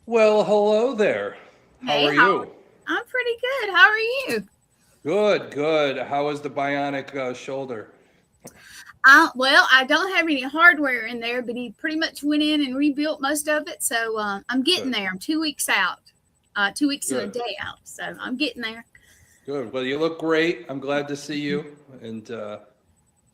Well, hello there. How Hey, are you? I'm pretty good. How are you? Good, good. How is the bionic shoulder? Well, I don't have any hardware in there, but he pretty much went in and rebuilt most of it. So I'm getting Good, there. I'm 2 weeks out, 2 weeks and a good, day out. So I'm getting there. good. Well, you look great. I'm glad to see you. And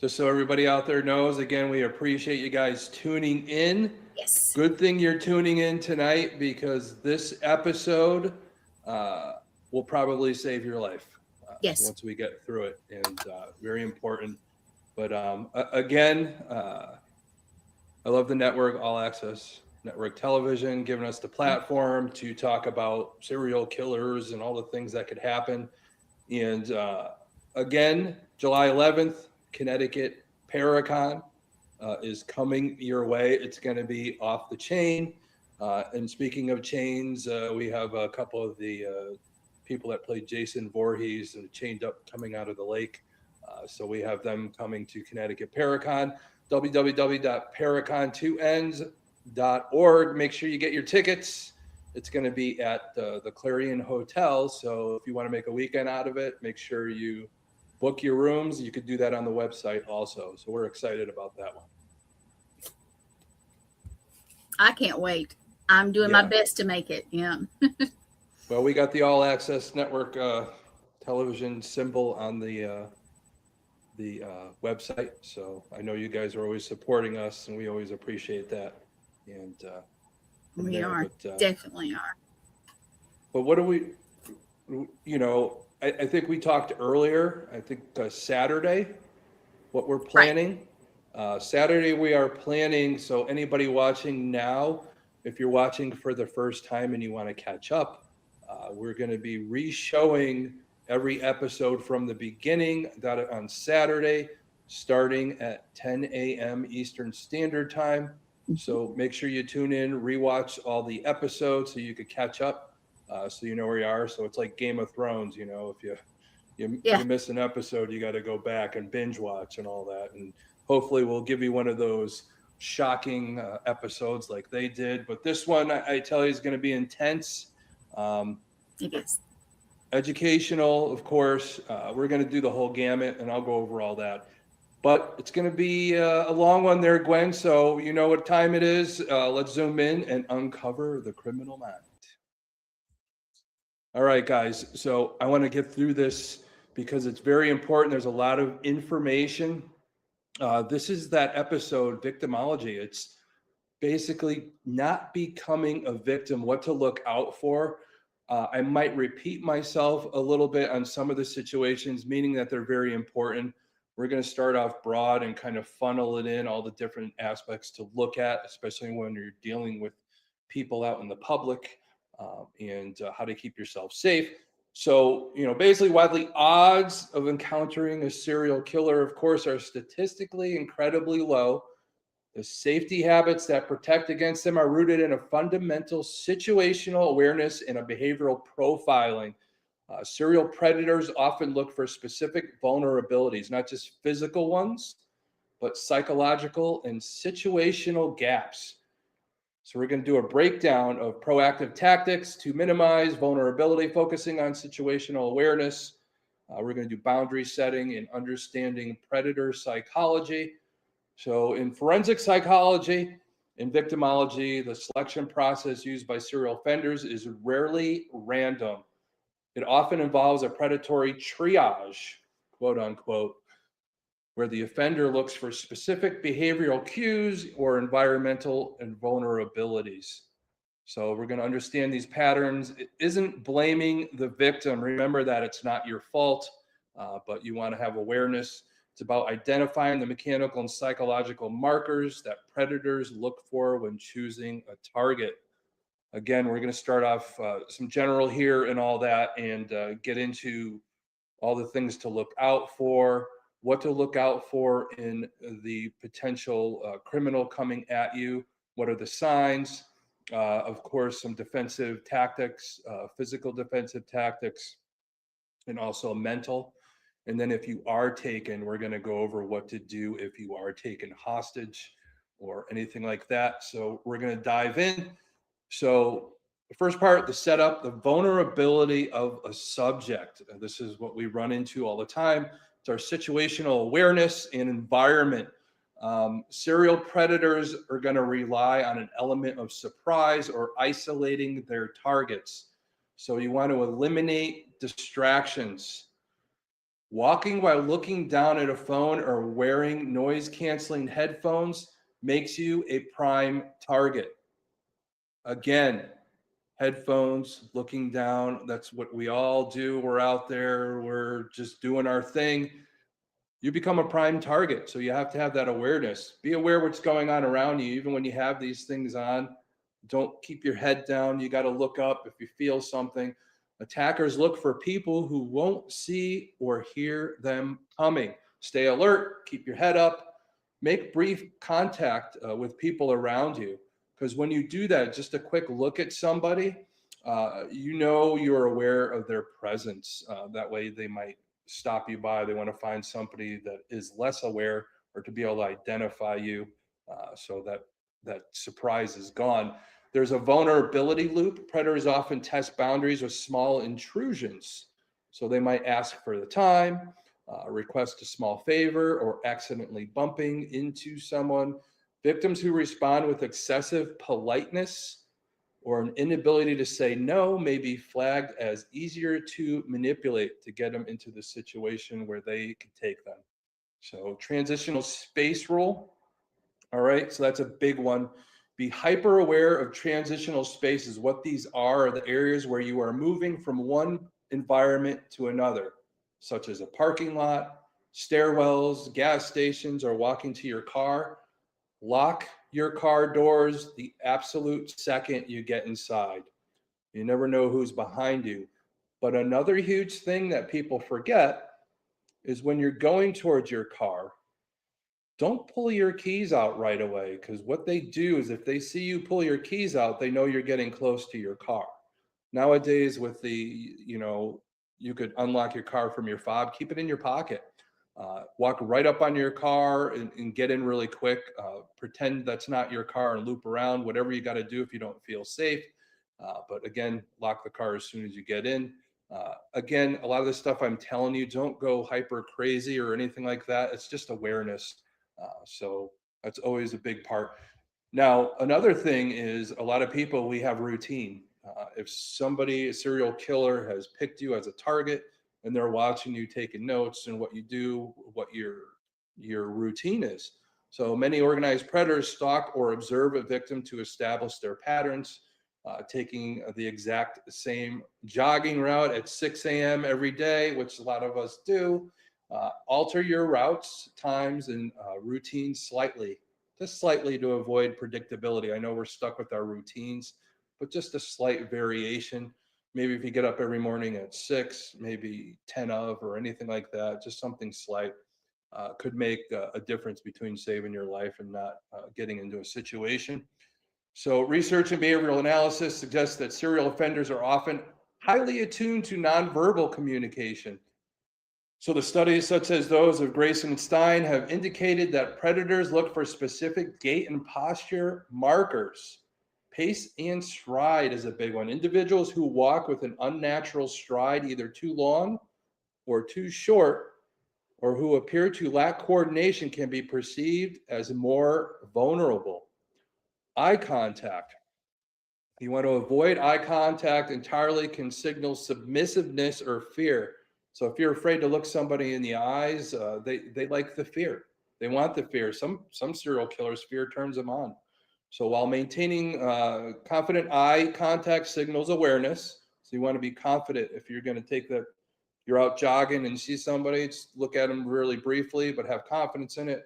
just so everybody out there knows, again, we appreciate you guys tuning in. Yes. Good thing you're tuning in tonight because this episode uh, will probably save your life Yes. once we get through it. And very important. But again, I love the network, All Access Network Television, giving us the platform to talk about serial killers and all the things that could happen. And again, July 11th, Connecticut Paracon is coming your way. It's going to be off the chain. And speaking of chains, we have a couple of the people that played Jason Voorhees and Chained Up coming out of the lake. So we have them coming to Connecticut Paracon, www.paracon2ends.org. Make sure you get your tickets. It's going to be at the Clarion Hotel. So if you want to make a weekend out of it, make sure you book your rooms. You could do that on the website also. So we're excited about that one. I can't wait. I'm doing my Yeah. best to make it. Yeah. Well, we got the All Access Network television symbol on the website. So I know you guys are always supporting us, and we always appreciate that. And from We there, are. Definitely are. but what do we? I think we talked earlier. I think Saturday, what we're Right. planning. Saturday we are planning. So anybody watching now, if you're watching for the first time and you want to catch up, we're going to be re-showing every episode from the beginning that on Saturday, starting at 10 a.m. Eastern Standard Time. So make sure you tune in, rewatch all the episodes so you could catch up, so you know where you are. So it's like Game of Thrones, if Yeah. you miss an episode, you got to go back and binge watch and all that. And hopefully, we'll give you one of those shocking episodes like they did. But this one, I tell you, is going to be intense. It is. Educational, of course. We're going to do the whole gamut, and I'll go over all that. But it's going to be a long one there, Gwen. So you know what time it is. Let's zoom in and uncover the criminal mind. All right, guys. So I want to get through this because it's very important. There's a lot of information. This is that episode, Victimology. It's basically not becoming a victim, what to look out for. I might repeat myself a little bit on some of the situations, meaning that they're very important. We're going to start off broad and kind of funnel it in all the different aspects to look at, especially when you're dealing with people out in the public, and how to keep yourself safe. So, basically, while the odds of encountering a serial killer, of course, are statistically incredibly low, the safety habits that protect against them are rooted in a fundamental situational awareness and a behavioral profiling. Serial predators often look for specific vulnerabilities, not just physical ones, but psychological and situational gaps. So we're going to do a breakdown of proactive tactics to minimize vulnerability, focusing on situational awareness. We're going to do boundary setting and understanding predator psychology. So in forensic psychology, in victimology, the selection process used by serial offenders is rarely random. It often involves a predatory triage, quote unquote, where the offender looks for specific behavioral cues or environmental vulnerabilities. So we're going to understand these patterns. It isn't blaming the victim. Remember that it's not your fault, but you want to have awareness. It's about identifying the mechanical and psychological markers that predators look for when choosing a target. Again, we're going to start off some general here and all that, and get into all the things to look out for, what to look out for in the potential criminal coming at you, what are the signs, of course, some defensive tactics, physical defensive tactics, and also mental. And then if you are taken, we're going to go over what to do if you are taken hostage or anything like that. So we're going to dive in. So The first part, the setup, the vulnerability of a subject. This is what we run into all the time. It's our situational awareness and environment. Serial predators are going to rely on an element of surprise or isolating their targets. So you want to eliminate distractions. Walking while looking down at a phone or wearing noise canceling headphones makes you a prime target. Again, headphones, looking down, that's what we all do. We're out there, we're just doing our thing. You become a prime target. So you have to have that awareness. Be aware what's going on around you, even when you have these things on. Don't keep your head down. You got to look up if you feel something. Attackers look for people who won't see or hear them coming. Stay alert, keep your head up, make brief contact with people around you. Because when you do that, just a quick look at somebody, you know you're aware of their presence. That way they might stop you by. They want to find somebody that is less aware or to be able to identify you, so that surprise is gone. There's a vulnerability loop. Predators often test boundaries with small intrusions. So they might ask for the time, request a small favor, or accidentally bumping into someone. Victims who respond with excessive politeness or an inability to say no may be flagged as easier to manipulate to get them into the situation where they can take them. So transitional space rule. All right, so that's a big one. Be hyper aware of transitional spaces. What these are the areas where you are moving from one environment to another, such as a parking lot, stairwells, gas stations, or walking to your car. Lock your car doors the absolute second you get inside. You never know who's behind you. But another huge thing that people forget is when you're going towards your car, don't pull your keys out right away, because what they do is if they see you pull your keys out, they know you're getting close to your car. Nowadays, with you could unlock your car from your fob, keep it in your pocket. Walk right up on your car and get in really quick. Pretend that's not your car and loop around, whatever you got to do if you don't feel safe. But again, lock the car as soon as you get in. Again, a lot of the stuff I'm telling you, don't go hyper crazy or anything like that. It's just awareness. So that's always a big part. Now, another thing is a lot of people, we have routine. If somebody, a serial killer, has picked you as a target and they're watching you taking notes and what you do, what your routine is. So many organized predators stalk or observe a victim to establish their patterns, taking the exact same jogging route at 6 a.m. every day, which a lot of us do. Alter your routes, times, and routines slightly, just slightly to avoid predictability. I know we're stuck with our routines, but just a slight variation. Maybe if you get up every morning at 6, maybe 10 of, or anything like that, just something slight could make a difference between saving your life and not getting into a situation. So research and behavioral analysis suggests that serial offenders are often highly attuned to nonverbal communication. So the studies such as those of Grayson and Stein have indicated that predators look for specific gait and posture markers. Pace and stride is a big one. Individuals who walk with an unnatural stride, either too long or too short, or who appear to lack coordination, can be perceived as more vulnerable. Eye contact. You want to avoid eye contact entirely, can signal submissiveness or fear. So if you're afraid to look somebody in the eyes, they like the fear. They want the fear. Some serial killers, fear turns them on. So while maintaining confident eye contact signals awareness, so you want to be confident if you're going to take that, you're out jogging and see somebody, just look at them really briefly, but have confidence in it.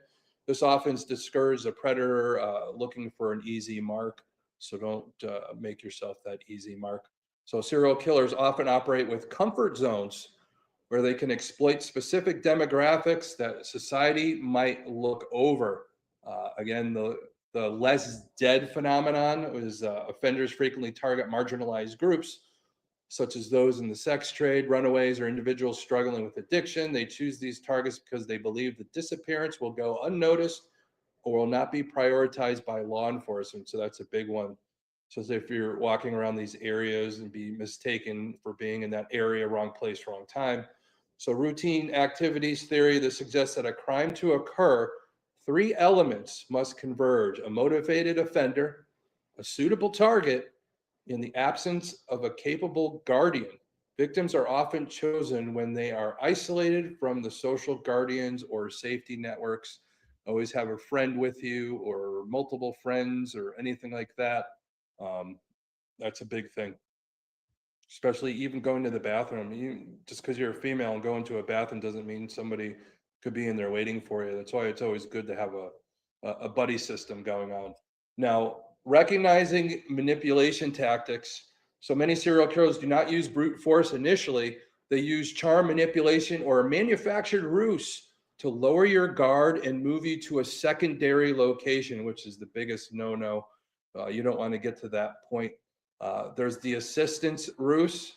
This often discourages a predator looking for an easy mark. So don't make yourself that easy mark. So serial killers often operate with comfort zones where they can exploit specific demographics that society might look over. Again, the less dead phenomenon is offenders frequently target marginalized groups, such as those in the sex trade, runaways, or individuals struggling with addiction. They choose these targets because they believe the disappearance will go unnoticed or will not be prioritized by law enforcement. So that's a big one. So as if you're walking around these areas and be mistaken for being in that area, wrong place, wrong time. So routine activities theory that suggests that a crime to occur, three elements must converge: a motivated offender, a suitable target, in the absence of a capable guardian. Victims are often chosen when they are isolated from the social guardians or safety networks. Always have a friend with you or multiple friends or anything like that. Um, that's a big thing, especially even going to the bathroom. Just because you're a female and going to a bathroom doesn't mean somebody could be in there waiting for you. That's why it's always good to have a buddy system going on. Now, recognizing manipulation tactics. So many serial killers do not use brute force initially. They use charm, manipulation, or a manufactured ruse to lower your guard and move you to a secondary location, which is the biggest no-no. You don't want to get to that point. There's the assistance ruse.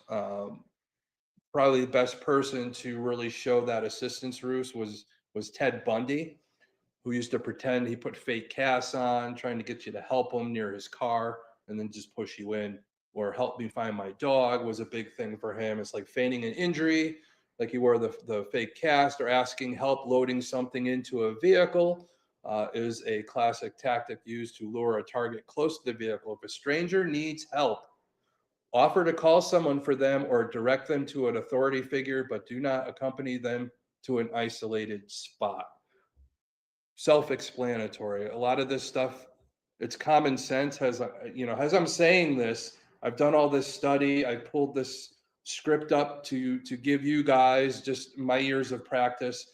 Probably the best person to really show that assistance ruse was Ted Bundy, who used to pretend he put fake casts on, trying to get you to help him near his car and then just push you in. Or help me find my dog was a big thing for him. It's like feigning an injury, like he wore the fake cast, or asking help loading something into a vehicle is a classic tactic used to lure a target close to the vehicle. If a stranger needs help, offer to call someone for them or direct them to an authority figure, but do not accompany them to an isolated spot. Self-explanatory. A lot of this stuff, it's common sense. As I'm saying this, I've done all this study. I pulled this script up to give you guys just my years of practice.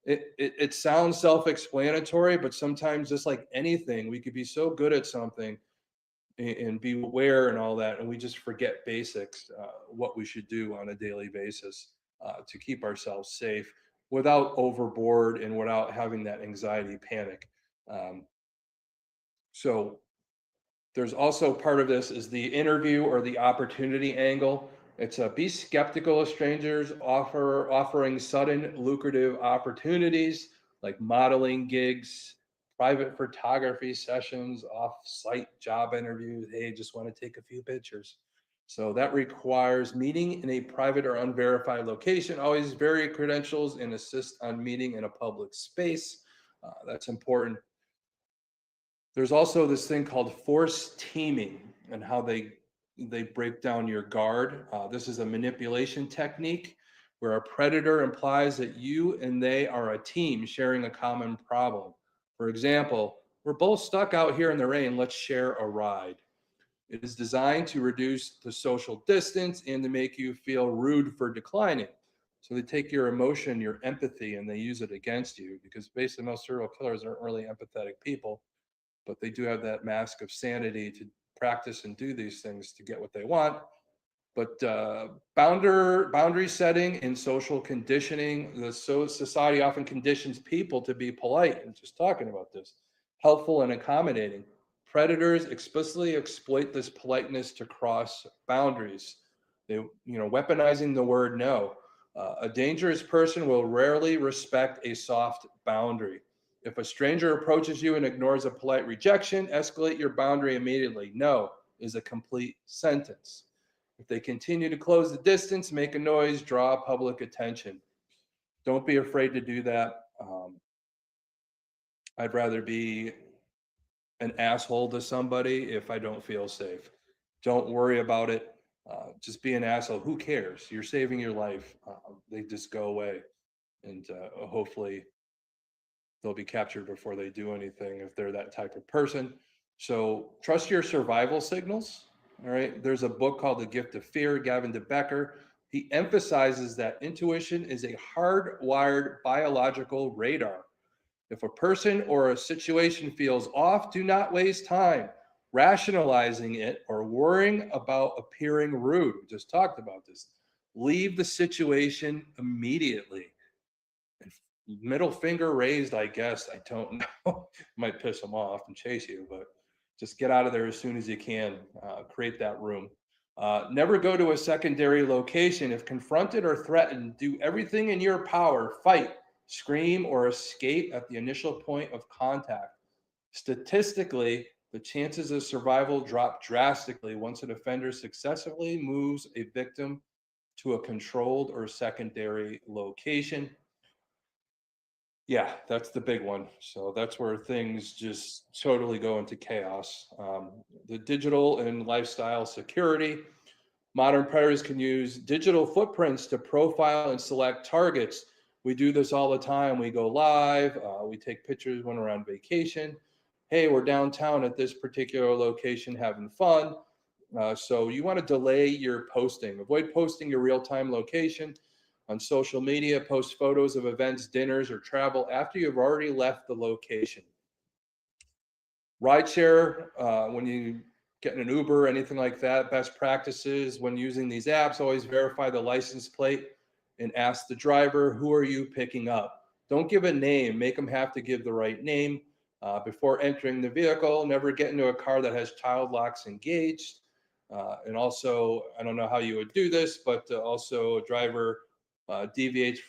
It sounds self-explanatory, but sometimes, just like anything, we could be so good at something and be aware and all that, and we just forget basics, what we should do on a daily basis to keep ourselves safe without overboard and without having that anxiety panic. So there's also part of this is the interview or the opportunity angle. It's be skeptical of strangers offering sudden lucrative opportunities like modeling gigs, private photography sessions, off-site job interviews. Hey, just want to take a few pictures. So that requires meeting in a private or unverified location. Always vary credentials and assist on meeting in a public space. That's important. There's also this thing called force teaming and how they break down your guard. This is a manipulation technique where a predator implies that you and they are a team sharing a common problem. For example, we're both stuck out here in the rain. Let's share a ride. It is designed to reduce the social distance and to make you feel rude for declining. So they take your emotion, your empathy, and they use it against you, because basically most serial killers aren't really empathetic people, but they do have that mask of sanity to practice and do these things to get what they want. But boundary setting and social conditioning, the society often conditions people to be polite, and just talking about this, helpful and accommodating. Predators explicitly exploit this politeness to cross boundaries. They, weaponizing the word no. A dangerous person will rarely respect a soft boundary. If a stranger approaches you and ignores a polite rejection, escalate your boundary immediately. No is a complete sentence. If they continue to close the distance, make a noise, draw public attention. Don't be afraid to do that. I'd rather be an asshole to somebody if I don't feel safe. Don't worry about it. Just be an asshole. Who cares? You're saving your life. They just go away. And hopefully they'll be captured before they do anything if they're that type of person. So trust your survival signals. All right. There's a book called The Gift of Fear, Gavin DeBecker. He emphasizes that intuition is a hardwired biological radar. If a person or a situation feels off, do not waste time rationalizing it or worrying about appearing rude. We just talked about this. Leave the situation immediately. And middle finger raised, I guess. I don't know. Might piss them off and chase you, but just get out of there as soon as you can. Create that room. Never go to a secondary location. If confronted or threatened, do everything in your power. Fight, scream, or escape at the initial point of contact. Statistically, The chances of survival drop drastically once an offender successfully moves a victim to a controlled or secondary location. Yeah, that's the big one. So that's where things just totally go into chaos. The digital and lifestyle security. Modern predators can use digital footprints to profile and select targets. We do this all the time. We go live, we take pictures when we're on vacation. Hey, we're downtown at this particular location having fun. So you want to delay your posting. Avoid posting your real-time location on social media. Post photos of events, dinners, or travel after you've already left the location. Rideshare, when you get in an Uber, anything like that, best practices when using these apps, always verify the license plate and ask the driver, who are you picking up? Don't give a name, make them have to give the right name. Before entering the vehicle, never get into a car that has child locks engaged. And also, I don't know how you would do this, but also a driver deviates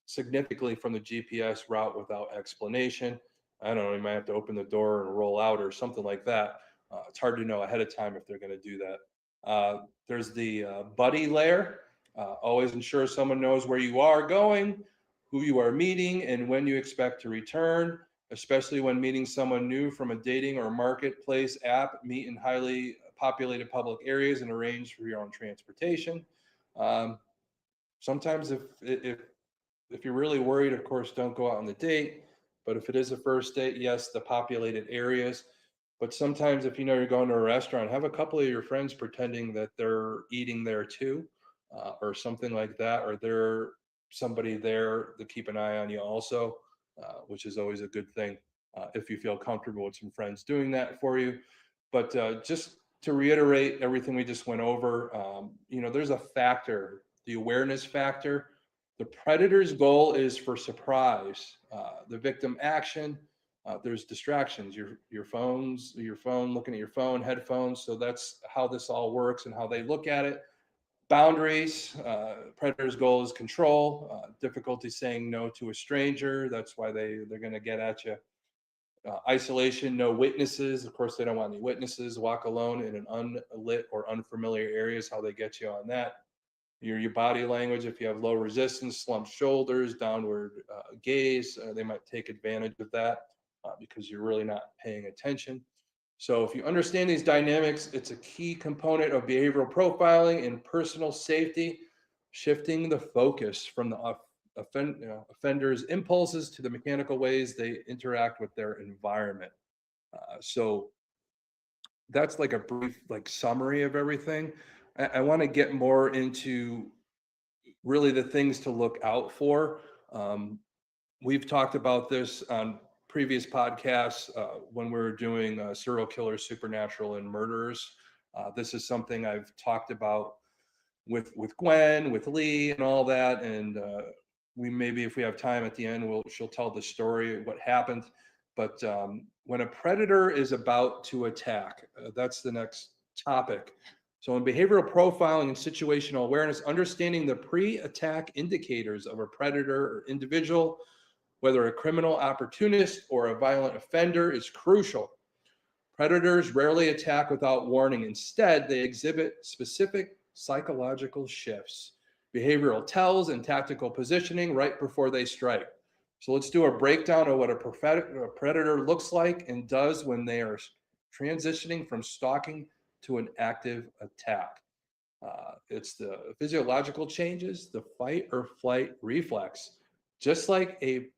significantly from the GPS route without explanation. I don't know, you might have to open the door and roll out or something like that. It's hard to know ahead of time if they're going to do that. There's the buddy layer. Always ensure someone knows where you are going, who you are meeting, and when you expect to return, especially when meeting someone new from a dating or marketplace app. Meet in highly populated public areas and arrange for your own transportation. Sometimes if you're really worried, of course, don't go out on the date. But if it is a first date, yes, the populated areas. But sometimes if you know you're going to a restaurant, have a couple of your friends pretending that they're eating there too, or something like that, or they're somebody there to keep an eye on you also, which is always a good thing if you feel comfortable with some friends doing that for you. But just to reiterate everything we just went over, there's a factor, the awareness factor. The predator's goal is for surprise. The victim action, there's distractions. Your phone, looking at your phone, headphones. So that's how this all works and how they look at it. Boundaries. Predator's goal is control. Difficulty saying no to a stranger. That's why they're going to get at you. Isolation, no witnesses. Of course, they don't want any witnesses. Walk alone in an unlit or unfamiliar areas. How they get you on that. Your body language, if you have low resistance, slumped shoulders, downward gaze, they might take advantage of that because you're really not paying attention. So if you understand these dynamics, it's a key component of behavioral profiling and personal safety, shifting the focus from the offender's impulses to the mechanical ways they interact with their environment. So that's like a brief summary of everything. I want to get more into really the things to look out for. We've talked about this on previous podcasts when we were doing serial killers, supernatural, and murderers. This is something I've talked about with Gwen, with Lee, and all that. And we maybe, if we have time at the end, she'll tell the story of what happened. But when a predator is about to attack, that's the next topic. So in behavioral profiling and situational awareness, understanding the pre-attack indicators of a predator or individual, whether a criminal opportunist or a violent offender, is crucial. Predators rarely attack without warning. Instead, they exhibit specific psychological shifts, behavioral tells, and tactical positioning right before they strike. So let's do a breakdown of what a predator looks like and does when they are transitioning from stalking to an active attack. It's the physiological changes, the fight or flight reflex. Just like a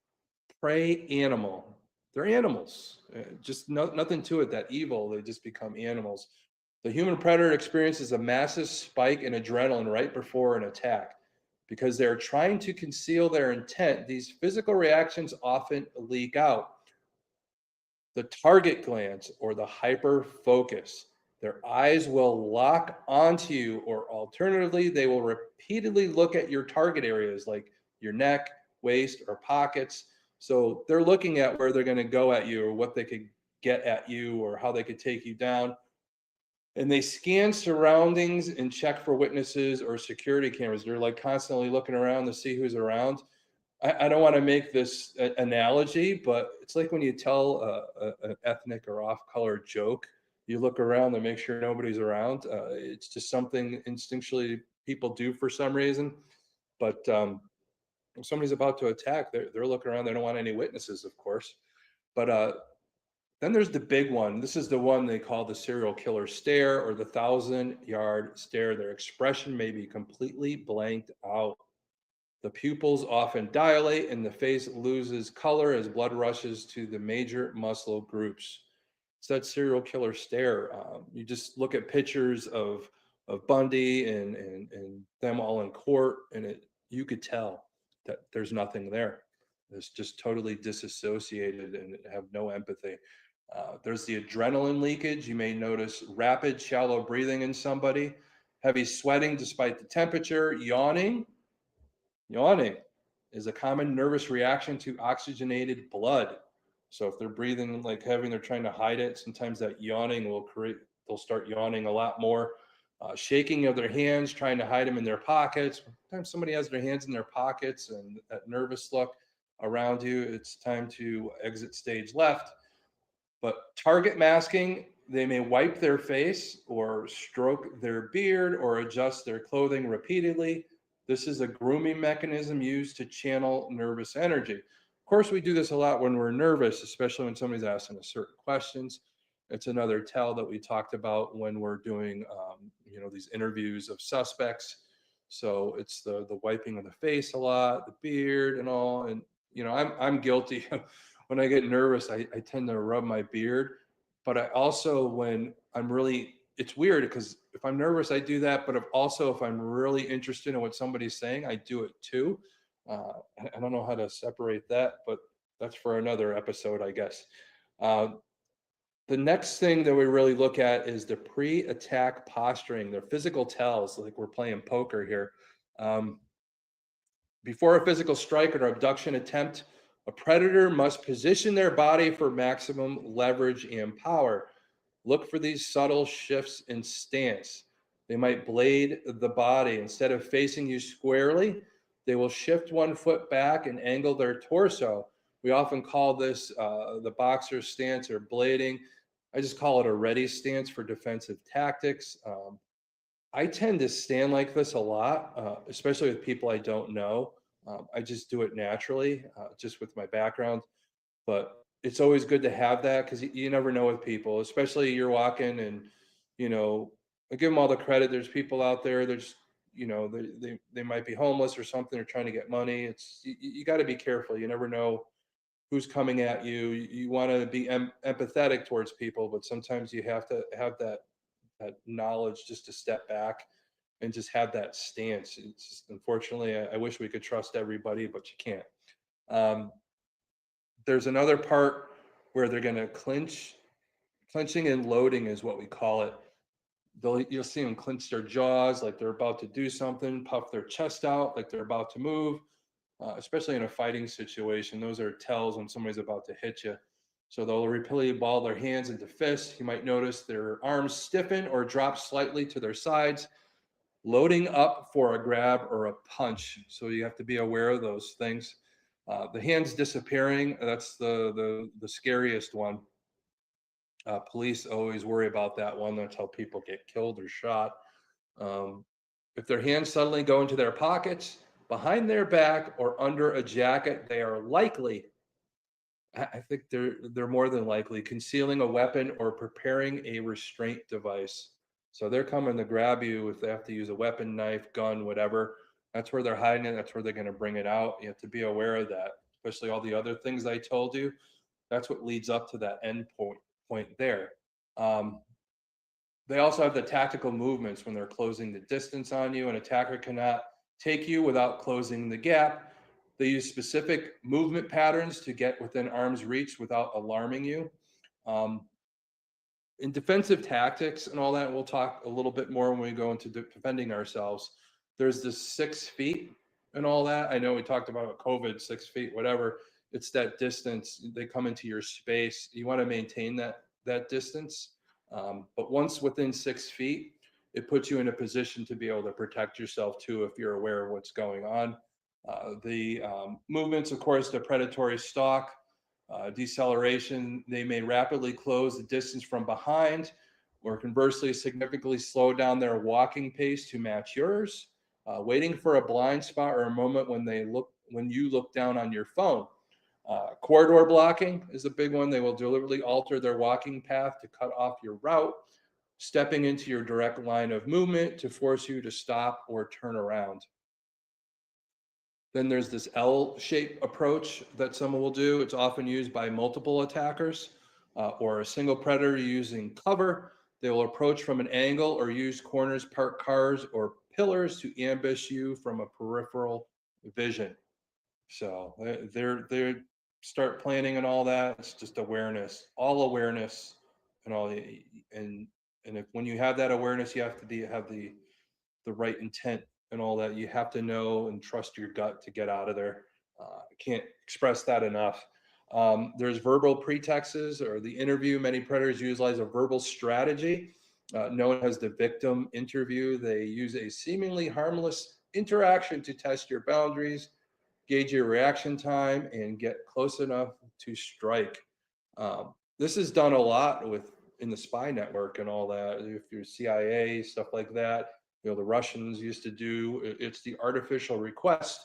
prey animal, they're animals. Just nothing to it that evil, they just become animals. The human predator experiences a massive spike in adrenaline right before an attack. Because they're trying to conceal their intent, these physical reactions often leak out. The target glance or the hyper focus. Their eyes will lock onto you, or alternatively, they will repeatedly look at your target areas like your neck, waist, or pockets. So they're looking at where they're going to go at you, or what they could get at you, or how they could take you down. And they scan surroundings and check for witnesses or security cameras. They're constantly looking around to see who's around. I don't want to make this analogy, but it's like when you tell an ethnic or off-color joke, you look around to make sure nobody's around. It's just something instinctually people do for some reason. But if somebody's about to attack, they're looking around. They don't want any witnesses, of course. But then there's the big one. This is the one they call the serial killer stare or the 1,000-yard stare. Their expression may be completely blanked out. The pupils often dilate and the face loses color as blood rushes to the major muscle groups. It's that serial killer stare. You just look at pictures of Bundy and them all in court, and you could tell that there's nothing there. It's just totally disassociated and have no empathy. There's the adrenaline leakage. You may notice rapid, shallow breathing in somebody, heavy sweating despite the temperature, yawning. Yawning is a common nervous reaction to oxygenated blood. So if they're breathing like heavy and they're trying to hide it, sometimes that yawning they'll start yawning a lot more. Shaking of their hands, trying to hide them in their pockets. Sometimes somebody has their hands in their pockets and that nervous look around you, it's time to exit stage left. But target masking, they may wipe their face or stroke their beard or adjust their clothing repeatedly. This is a grooming mechanism used to channel nervous energy. Of course, we do this a lot when we're nervous, especially when somebody's asking us certain questions. It's another tell that we talked about when we're doing, these interviews of suspects. So it's the wiping of the face a lot, the beard and all. And, I'm guilty. When I get nervous, I tend to rub my beard. But I also, when I'm really, it's weird because if I'm nervous, I do that. But if I'm really interested in what somebody's saying, I do it too. I don't know how to separate that, but that's for another episode, I guess. The next thing that we really look at is the pre-attack posturing, their physical tells, like we're playing poker here. Before a physical strike or abduction attempt, a predator must position their body for maximum leverage and power. Look for these subtle shifts in stance. They might blade the body. Instead of facing you squarely, they will shift one foot back and angle their torso. We often call this the boxer's stance or blading. I just call it a ready stance for defensive tactics. I tend to stand like this a lot, especially with people I don't know. I just do it naturally, just with my background. But it's always good to have that because you never know with people, especially you're walking and, I give them all the credit. There's people out there, there's, they might be homeless or something, or trying to get money. You got to be careful. You never know who's coming at you. You want to be empathetic towards people, but sometimes you have to have that knowledge just to step back and just have that stance. It's just, unfortunately, I wish we could trust everybody, but you can't. There's another part where they're going to clinch. Clinching and loading is what we call it. You'll see them clench their jaws like they're about to do something, puff their chest out like they're about to move, especially in a fighting situation. Those are tells when somebody's about to hit you. So they'll repeatedly ball their hands into fists. You might notice their arms stiffen or drop slightly to their sides, loading up for a grab or a punch. So you have to be aware of those things. The hands disappearing, that's the scariest one. Police always worry about that one. That's how people get killed or shot. If their hands suddenly go into their pockets, behind their back, or under a jacket, they are likely, I think they're more than likely, concealing a weapon or preparing a restraint device. So they're coming to grab you if they have to use a weapon, knife, gun, whatever. That's where they're hiding it. That's where they're going to bring it out. You have to be aware of that, especially all the other things I told you. That's what leads up to that end point there. They also have the tactical movements when they're closing the distance on you. An attacker cannot take you without closing the gap. They use specific movement patterns to get within arm's reach without alarming you. In defensive tactics and all that, we'll talk a little bit more when we go into defending ourselves. There's this 6 feet and all that. I know we talked about COVID, 6 feet, whatever. It's that distance. They come into your space. You want to maintain that distance. But once within 6 feet, it puts you in a position to be able to protect yourself too if you're aware of what's going on. The movements, of course, the predatory stalk, deceleration, they may rapidly close the distance from behind, or conversely significantly slow down their walking pace to match yours, waiting for a blind spot or a moment when you look down on your phone. Corridor blocking is a big one. They will deliberately alter their walking path to cut off your route, stepping into your direct line of movement to force you to stop or turn around. Then there's this L-shaped approach that someone will do. It's often used by multiple attackers or a single predator using cover. They will approach from an angle or use corners, parked cars, or pillars to ambush you from a peripheral vision. So they start planning and all that. It's just awareness, all awareness, and all. And if when you have that awareness, you have to have the right intent and all that. You have to know and trust your gut to get out of there. I can't express that enough. There's verbal pretexts or the interview. Many predators utilize a verbal strategy known as the victim interview. They use a seemingly harmless interaction to test your boundaries, gauge your reaction time, and get close enough to strike. This is done a lot in the spy network and all that. If you're CIA, stuff like that, the Russians used to do. It's the artificial request,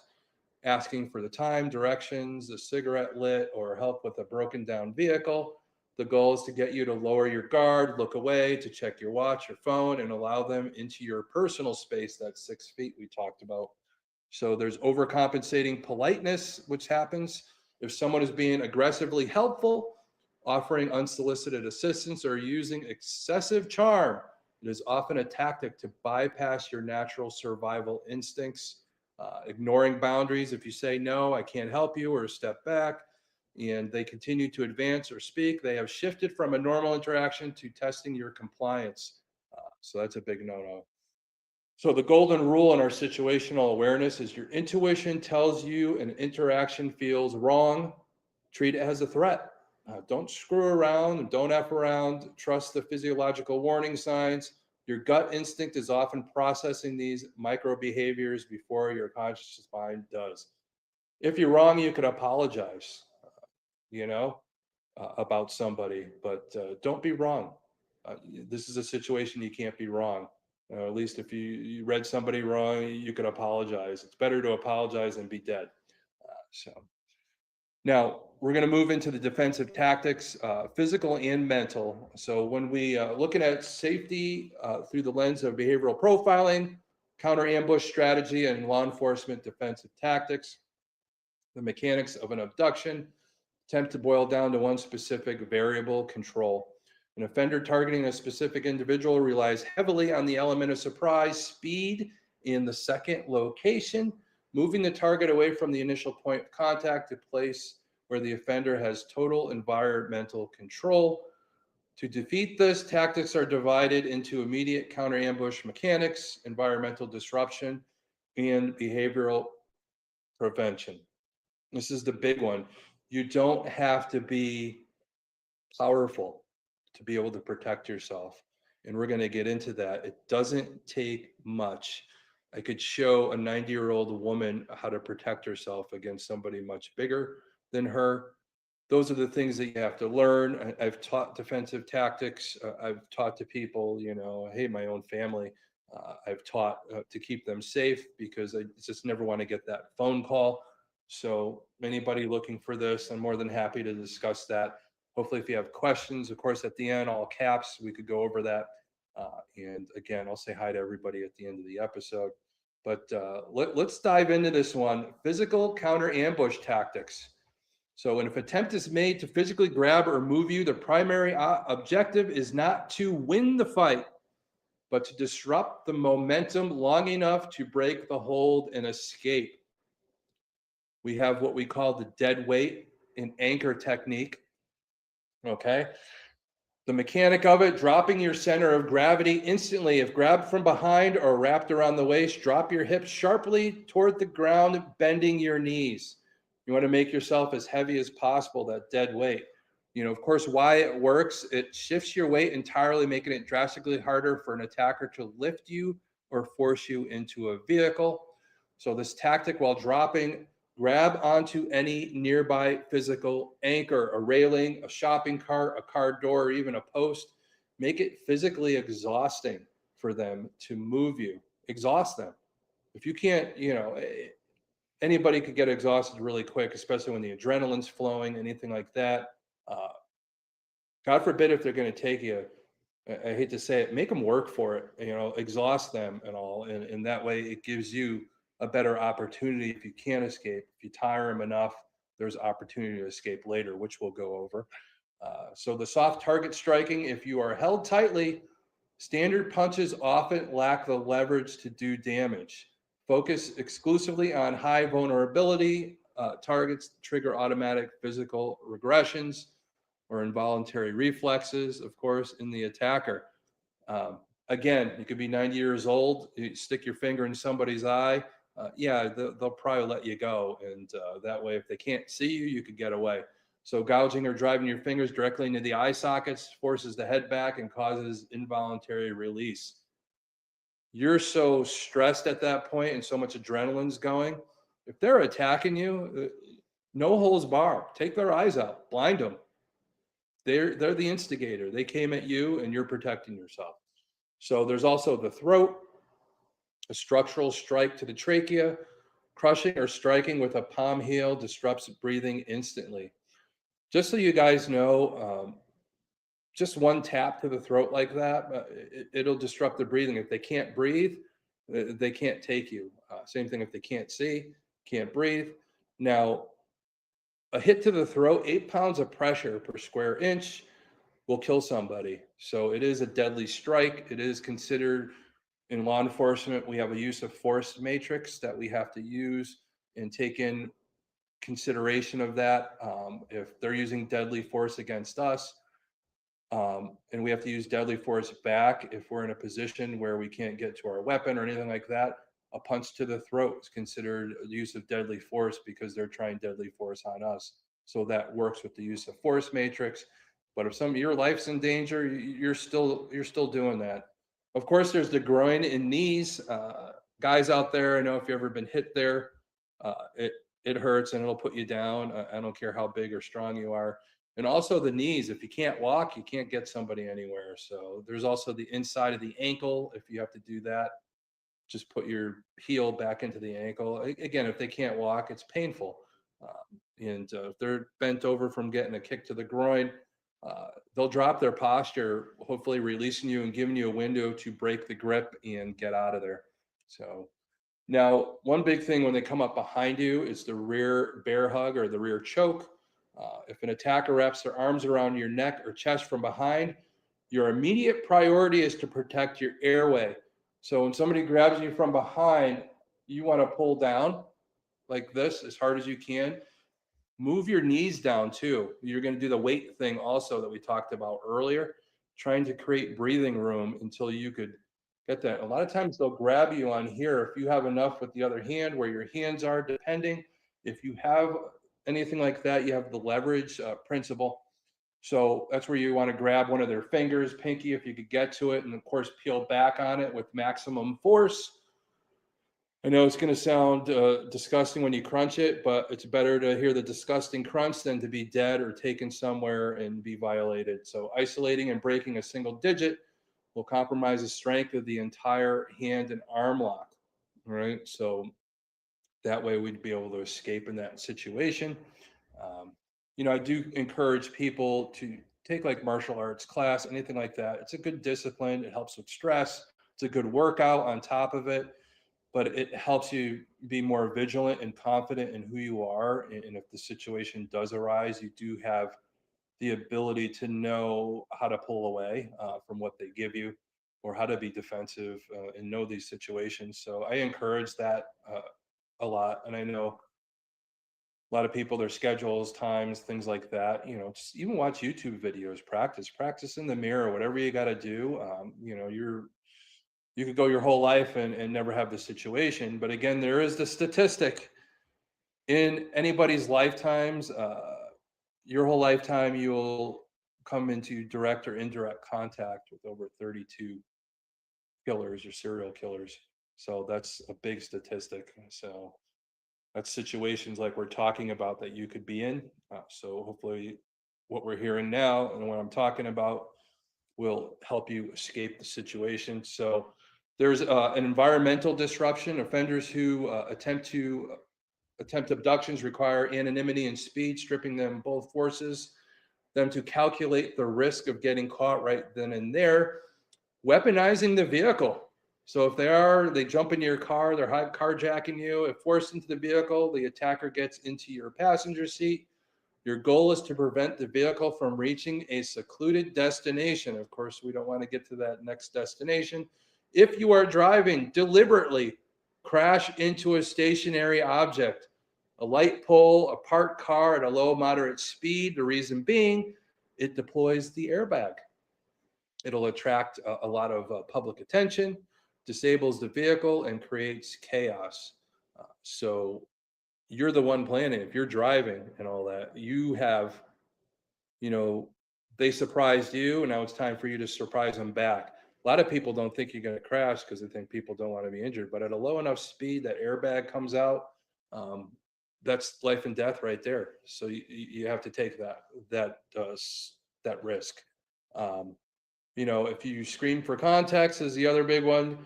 asking for the time, directions, a cigarette lit, or help with a broken down vehicle. The goal is to get you to lower your guard, look away, to check your watch, your phone, and allow them into your personal space, that 6 feet we talked about. So there's overcompensating politeness, which happens if someone is being aggressively helpful, offering unsolicited assistance, or using excessive charm. It is often a tactic to bypass your natural survival instincts, ignoring boundaries. If you say, no, I can't help you, or step back, and they continue to advance or speak, they have shifted from a normal interaction to testing your compliance. So that's a big no-no. So the golden rule in our situational awareness is your intuition tells you an interaction feels wrong, treat it as a threat. Don't screw around and don't F around. Trust the physiological warning signs. Your gut instinct is often processing these micro behaviors before your conscious mind does. If you're wrong, you could apologize, about somebody, but don't be wrong. This is a situation you can't be wrong. At least if you read somebody wrong, you could apologize. It's better to apologize than be dead. Now, we're going to move into the defensive tactics, physical and mental. So when we looking at safety through the lens of behavioral profiling, counter ambush strategy, and law enforcement defensive tactics, the mechanics of an abduction attempt to boil down to one specific variable: control. An offender targeting a specific individual relies heavily on the element of surprise, speed, and the second location, moving the target away from the initial point of contact to place where the offender has total environmental control. To defeat this, tactics are divided into immediate counter ambush mechanics, environmental disruption, and behavioral prevention. This is the big one. You don't have to be powerful to be able to protect yourself. And we're going to get into that. It doesn't take much. I could show a 90-year-old woman how to protect herself against somebody much bigger than her. Those are the things that you have to learn. I've taught defensive tactics. I've taught to people, hey, my own family, I've taught to keep them safe because I just never want to get that phone call. So anybody looking for this, I'm more than happy to discuss that. Hopefully, if you have questions, of course, at the end, all caps, we could go over that. And again, I'll say hi to everybody at the end of the episode. But let's dive into this one. Physical counter ambush tactics. So if an attempt is made to physically grab or move you, the primary objective is not to win the fight, but to disrupt the momentum long enough to break the hold and escape. We have what we call the dead weight and anchor technique. Okay. The mechanic of it, dropping your center of gravity instantly. If grabbed from behind or wrapped around the waist, drop your hips sharply toward the ground, bending your knees. You want to make yourself as heavy as possible, that dead weight. Of course, why it works, it shifts your weight entirely, making it drastically harder for an attacker to lift you or force you into a vehicle. So this tactic, while dropping, grab onto any nearby physical anchor, a railing, a shopping cart, a car door, or even a post. Make it physically exhausting for them to move you. Exhaust them. If you can't, anybody could get exhausted really quick, especially when the adrenaline's flowing, anything like that. God forbid if they're going to take you, I hate to say it, make them work for it, exhaust them and all. And that way it gives you a better opportunity. If you can't escape, if you tire them enough, there's opportunity to escape later, which we'll go over. So the soft target striking, if you are held tightly, standard punches often lack the leverage to do damage. Focus exclusively on high vulnerability targets, trigger automatic physical regressions or involuntary reflexes, of course, in the attacker. Again, you could be 90 years old, you stick your finger in somebody's eye, they'll probably let you go. And that way, if they can't see you, you could get away. So gouging or driving your fingers directly into the eye sockets forces the head back and causes involuntary release. You're so stressed at that point and so much adrenaline's going. If they're attacking you, no holds barred. Take their eyes out, blind them. They're the instigator. They came at you and you're protecting yourself. So there's also the throat, a structural strike to the trachea. Crushing or striking with a palm heel disrupts breathing instantly. Just so you guys know, just one tap to the throat like that, it'll disrupt the breathing. If they can't breathe, they can't take you. Same thing if they can't see, can't breathe. Now, a hit to the throat, 8 pounds of pressure per square inch will kill somebody. So it is a deadly strike. It is considered, in law enforcement, we have a use of force matrix that we have to use and take in consideration of that. If they're using deadly force against us, and we have to use deadly force back if we're in a position where we can't get to our weapon or anything like that, a punch to the throat is considered a use of deadly force because they're trying deadly force on us. So that works with the use of force matrix. But if your life's in danger, you're still doing that. Of course, there's the groin and knees. Guys out there, I know if you've ever been hit there, it hurts and it'll put you down. I don't care how big or strong you are. And also the knees. If you can't walk, you can't get somebody anywhere. So there's also the inside of the ankle. If you have to do that, just put your heel back into the ankle. Again, if they can't walk, it's painful. And if they're bent over from getting a kick to the groin, they'll drop their posture, hopefully releasing you and giving you a window to break the grip and get out of there. So now, one big thing when they come up behind you is the rear bear hug or the rear choke. If an attacker wraps their arms around your neck or chest from behind, your immediate priority is to protect your airway. So when somebody grabs you from behind, you want to pull down like this as hard as you can. Move your knees down too. You're going to do the weight thing also that we talked about earlier, trying to create breathing room until you could get that. A lot of times they'll grab you on here if you have enough with the other hand where your hands are, depending. If you have anything like that, you have the leverage principle. So that's where you want to grab one of their fingers, pinky, if you could get to it, and of course peel back on it with maximum force. I know it's going to sound disgusting when you crunch it, but it's better to hear the disgusting crunch than to be dead or taken somewhere and be violated. So isolating and breaking a single digit will compromise the strength of the entire hand and arm lock, right? So that way we'd be able to escape in that situation. I do encourage people to take like martial arts class, anything like that. It's a good discipline. It helps with stress. It's a good workout on top of it, but it helps you be more vigilant and confident in who you are. And if the situation does arise, you do have the ability to know how to pull away from what they give you or how to be defensive and know these situations. So I encourage that a lot. And I know a lot of people, their schedules, times, things like that, just even watch YouTube videos, practice in the mirror, whatever you got to do. You could go your whole life and never have the situation. But again, there is the statistic in anybody's lifetimes, your whole lifetime, you'll come into direct or indirect contact with over 32 killers or serial killers. So that's a big statistic. So that's situations like we're talking about that you could be in. So hopefully what we're hearing now and what I'm talking about will help you escape the situation. So there's an environmental disruption. Offenders who attempt abductions require anonymity and speed, stripping them both forces them to calculate the risk of getting caught right then and there, weaponizing the vehicle. So if they jump into your car, they're carjacking you. If forced into the vehicle, the attacker gets into your passenger seat. Your goal is to prevent the vehicle from reaching a secluded destination. Of course, we don't want to get to that next destination. If you are driving, deliberately crash into a stationary object, a light pole, a parked car at a low moderate speed. The reason being, it deploys the airbag. It'll attract a lot of public attention, disables the vehicle, and creates chaos. So you're the one planning. If you're driving and all that, you have, they surprised you, and now it's time for you to surprise them back. A lot of people don't think you're going to crash because they think people don't want to be injured. But at a low enough speed, that airbag comes out. That's life and death right there. So you have to take that risk. If you scream for context is the other big one.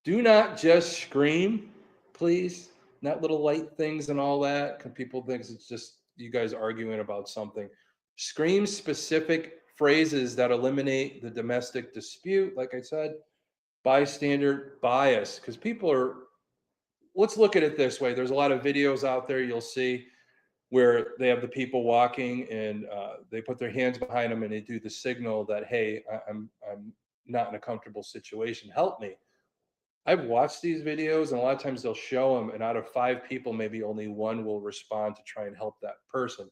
Do not just scream, please. Not little light things and all that. Because people think it's just you guys arguing about something. Scream specific phrases that eliminate the domestic dispute. Like I said, bystander bias. Because let's look at it this way. There's a lot of videos out there you'll see where they have the people walking and they put their hands behind them and they do the signal that, hey, I'm not in a comfortable situation. Help me. I've watched these videos and a lot of times they'll show them and out of 5 people, maybe only 1 will respond to try and help that person.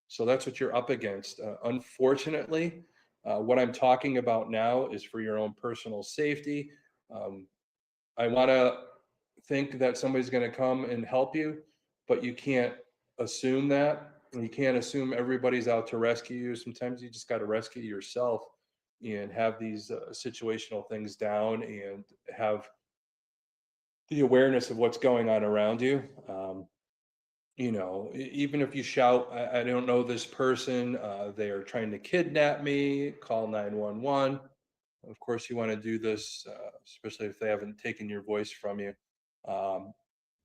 So that's what you're up against. Unfortunately, what I'm talking about now is for your own personal safety. I want to think that somebody's going to come and help you, but you can't assume that. And you can't assume everybody's out to rescue you. Sometimes you just got to rescue yourself and have these situational things down and have the awareness of what's going on around you. Even if you shout, I don't know this person, they are trying to kidnap me, call 911. Of course, you want to do this, especially if they haven't taken your voice from you.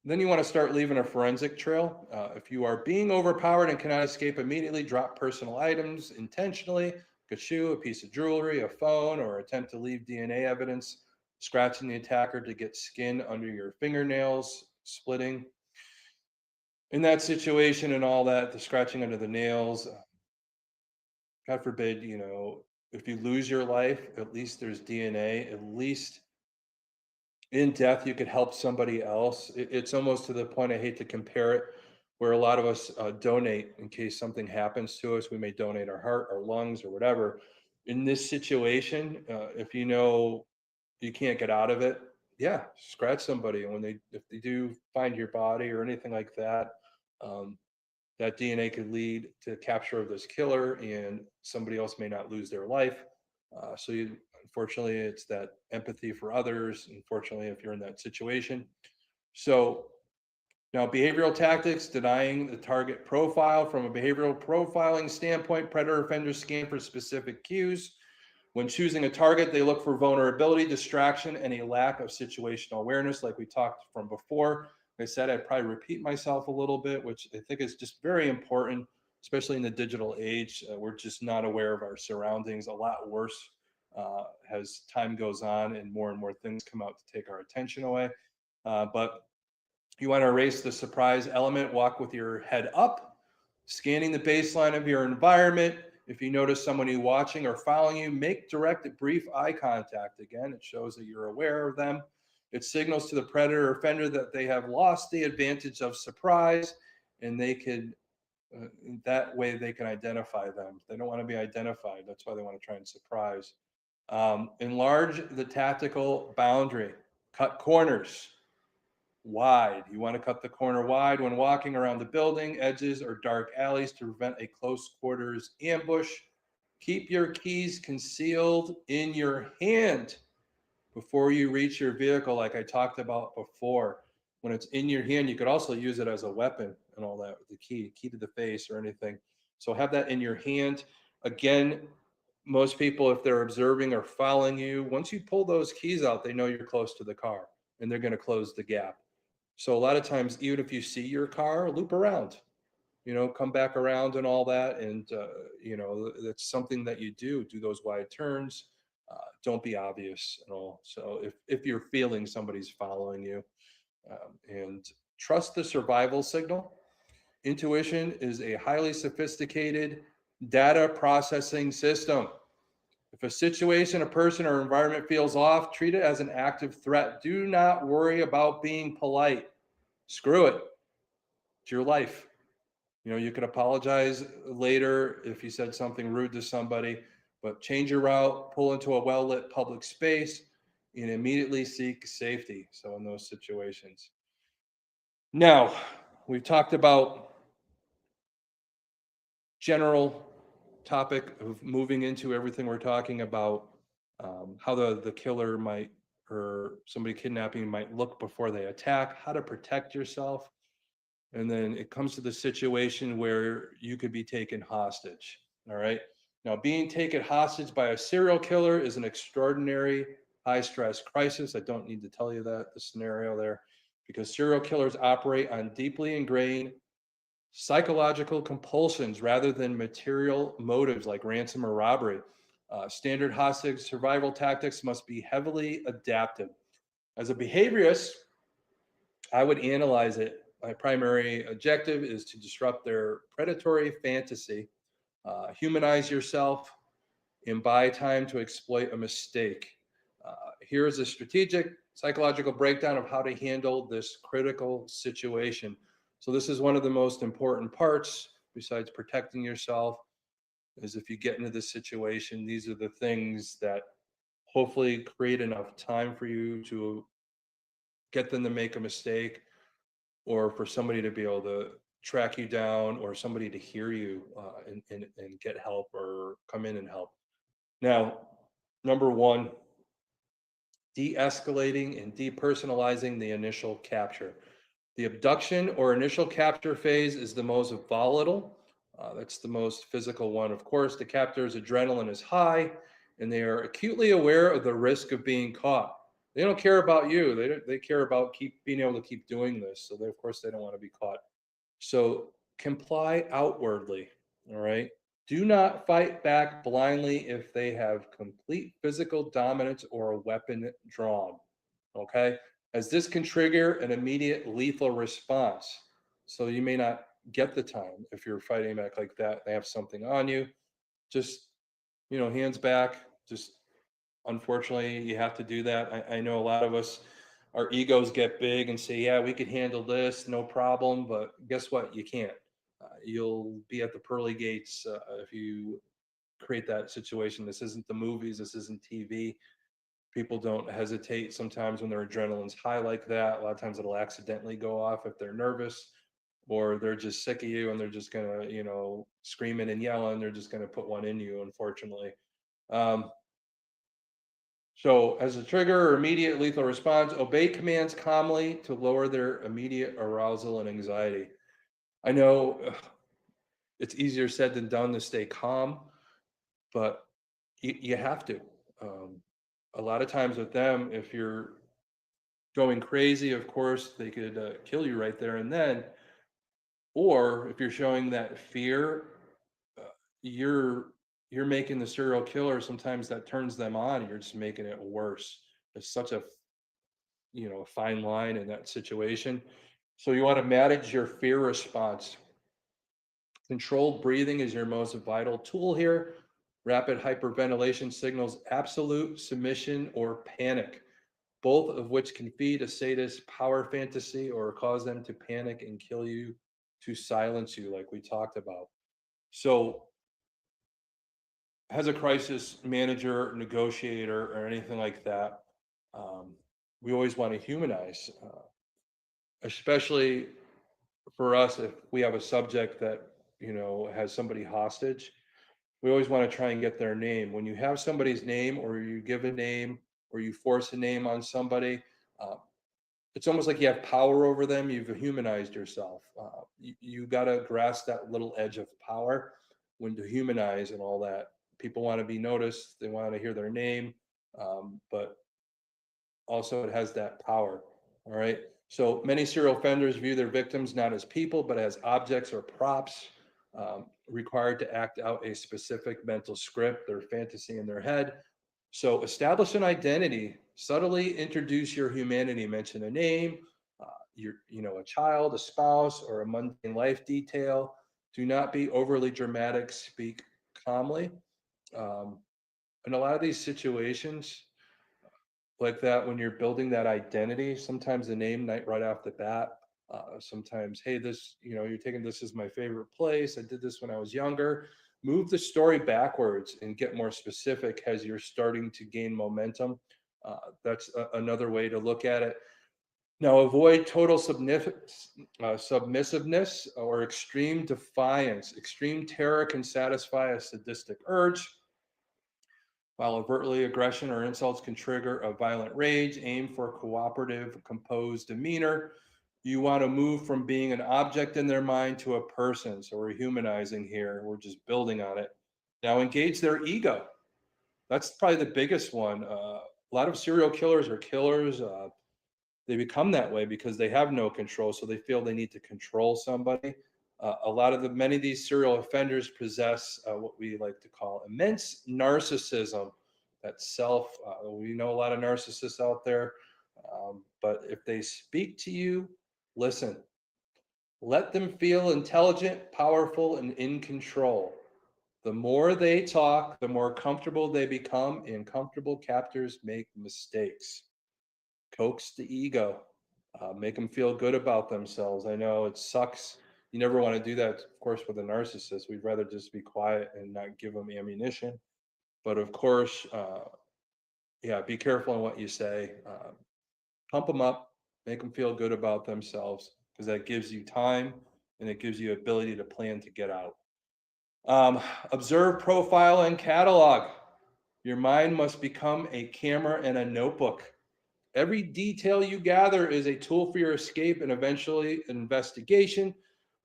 Then you want to start leaving a forensic trail. If you are being overpowered and cannot escape immediately, drop personal items intentionally, a shoe, a piece of jewelry, a phone, or attempt to leave DNA evidence, scratching the attacker to get skin under your fingernails, splitting. In that situation and all that, the scratching under the nails, God forbid, if you lose your life, at least there's DNA, at least in death, you could help somebody else. It's almost to the point, I hate to compare it, where a lot of us donate in case something happens to us. We may donate our heart, our lungs, or whatever. In this situation, if you know you can't get out of it, yeah, scratch somebody. And if they do find your body or anything like that, that DNA could lead to capture of this killer, and somebody else may not lose their life. Unfortunately, it's that empathy for others. Unfortunately, if you're in that situation. So now behavioral tactics, denying the target profile. From a behavioral profiling standpoint, predator offenders scan for specific cues. When choosing a target, they look for vulnerability, distraction, and a lack of situational awareness, like we talked from before. Like I said, I'd probably repeat myself a little bit, which I think is just very important, especially in the digital age. We're just not aware of our surroundings. A lot worse as time goes on and more things come out to take our attention away. But you want to erase the surprise element, walk with your head up, scanning the baseline of your environment. If you notice somebody watching or following you, make direct, brief eye contact. Again, it shows that you're aware of them. It signals to the predator or offender that they have lost the advantage of surprise, and they can, that way they can identify them. They don't want to be identified. That's why they want to try and surprise. Enlarge the tactical boundary. Cut corners wide. You want to cut the corner wide when walking around the building, edges, or dark alleys to prevent a close quarters ambush. Keep your keys concealed in your hand. before you reach your vehicle, like I talked about before, when it's in your hand, you could also use it as a weapon and all that, the key to the face or anything. So have that in your hand. Again, most people, if they're observing or following you, once you pull those keys out, they know you're close to the car and they're going to close the gap. So a lot of times, even if you see your car, loop around, come back around and all that. And, that's something that you do those wide turns. Don't be obvious at all. So if you're feeling somebody's following you, and trust the survival signal. Intuition is a highly sophisticated data processing system. If a situation, a person, or environment feels off, treat it as an active threat. Do not worry about being polite. Screw it. It's your life. You could apologize later if you said something rude to somebody, but change your route, pull into a well-lit public space, and immediately seek safety. So in those situations. Now, we've talked about general topic of moving into everything we're talking about, how the killer might, or somebody kidnapping might look before they attack, how to protect yourself. And then it comes to the situation where you could be taken hostage. All right. Now, being taken hostage by a serial killer is an extraordinary high stress crisis. I don't need to tell you that, the scenario there, because serial killers operate on deeply ingrained psychological compulsions rather than material motives like ransom or robbery. Standard hostage survival tactics must be heavily adaptive. As a behaviorist, I would analyze it. My primary objective is to disrupt their predatory fantasy, humanize yourself, and buy time to exploit a mistake. Here is a strategic psychological breakdown of how to handle this critical situation. So this is one of the most important parts, besides protecting yourself, is if you get into this situation, these are the things that hopefully create enough time for you to get them to make a mistake, or for somebody to be able to track you down, or somebody to hear you, and get help or come in and help. Now, number one, de-escalating and depersonalizing the initial capture. The abduction or initial capture phase is the most volatile. That's the most physical one. Of course, the captor's adrenaline is high, and they are acutely aware of the risk of being caught. They don't care about you. They care about being able to keep doing this. So of course, they don't want to be caught. So comply outwardly. All right. Do not fight back blindly if they have complete physical dominance or a weapon drawn. Okay. As this can trigger an immediate lethal response. So you may not get the time if you're fighting back like that. They have something on you. Just, hands back. Just, unfortunately, you have to do that. I know a lot of us, our egos get big and say, yeah, we could handle this, no problem. But guess what? You can't. You'll be at the pearly gates if you create that situation. This isn't the movies. This isn't TV. People don't hesitate sometimes when their adrenaline's high like that. A lot of times it'll accidentally go off if they're nervous, or they're just sick of you and they're just gonna, screaming and yelling. They're just gonna put one in you, unfortunately. So as a trigger or immediate lethal response, obey commands calmly to lower their immediate arousal and anxiety. I know it's easier said than done to stay calm, but you have to. A lot of times with them, if you're going crazy, of course, they could kill you right there and then. Or if you're showing that fear, uh, you're making the serial killer, sometimes that turns them on, and you're just making it worse. It's such a fine line in that situation. So you want to manage your fear response. Controlled breathing is your most vital tool here. Rapid hyperventilation signals absolute submission or panic, both of which can feed a sadist's power fantasy or cause them to panic and kill you, to silence you, like we talked about. So, as a crisis manager, negotiator, or anything like that, we always want to humanize, especially for us if we have a subject that has somebody hostage. We always want to try and get their name. When you have somebody's name or you give a name, or you force a name on somebody, it's almost like you have power over them. You've humanized yourself. You got to grasp that little edge of power when to humanize and all that. People want to be noticed. They want to hear their name, but also it has that power. All right. So many serial offenders view their victims not as people, but as objects or props, required to act out a specific mental script, their fantasy in their head. So establish an identity, subtly introduce your humanity, mention a name, a child, a spouse, or a mundane life detail. Do not be overly dramatic, speak calmly. In a lot of these situations like that, when you're building that identity, sometimes the name night right off the bat, sometimes, hey, this, you're taking this as my favorite place. I did this when I was younger. Move the story backwards and get more specific as you're starting to gain momentum. That's another way to look at it. Now, avoid total submissiveness or extreme defiance. Extreme terror can satisfy a sadistic urge, while overtly aggression or insults can trigger a violent rage. Aim for cooperative, composed demeanor. You want to move from being an object in their mind to a person. So we're humanizing here. We're just building on it. Now, engage their ego. That's probably the biggest one. A lot of serial killers are killers. They become that way because they have no control. So they feel they need to control somebody. Many of these serial offenders possess what we like to call immense narcissism. That self. We know a lot of narcissists out there, but if they speak to you, listen. Let them feel intelligent, powerful, and in control. The more they talk, the more comfortable they become, and comfortable captors make mistakes. Coax the ego, make them feel good about themselves. I know it sucks. You never want to do that, of course, with a narcissist. We'd rather just be quiet and not give them ammunition. But of course, be careful on what you say. Pump them up, make them feel good about themselves, because that gives you time and it gives you ability to plan to get out. Observe, profile, and catalog. Your mind must become a camera and a notebook. Every detail you gather is a tool for your escape and eventually investigation.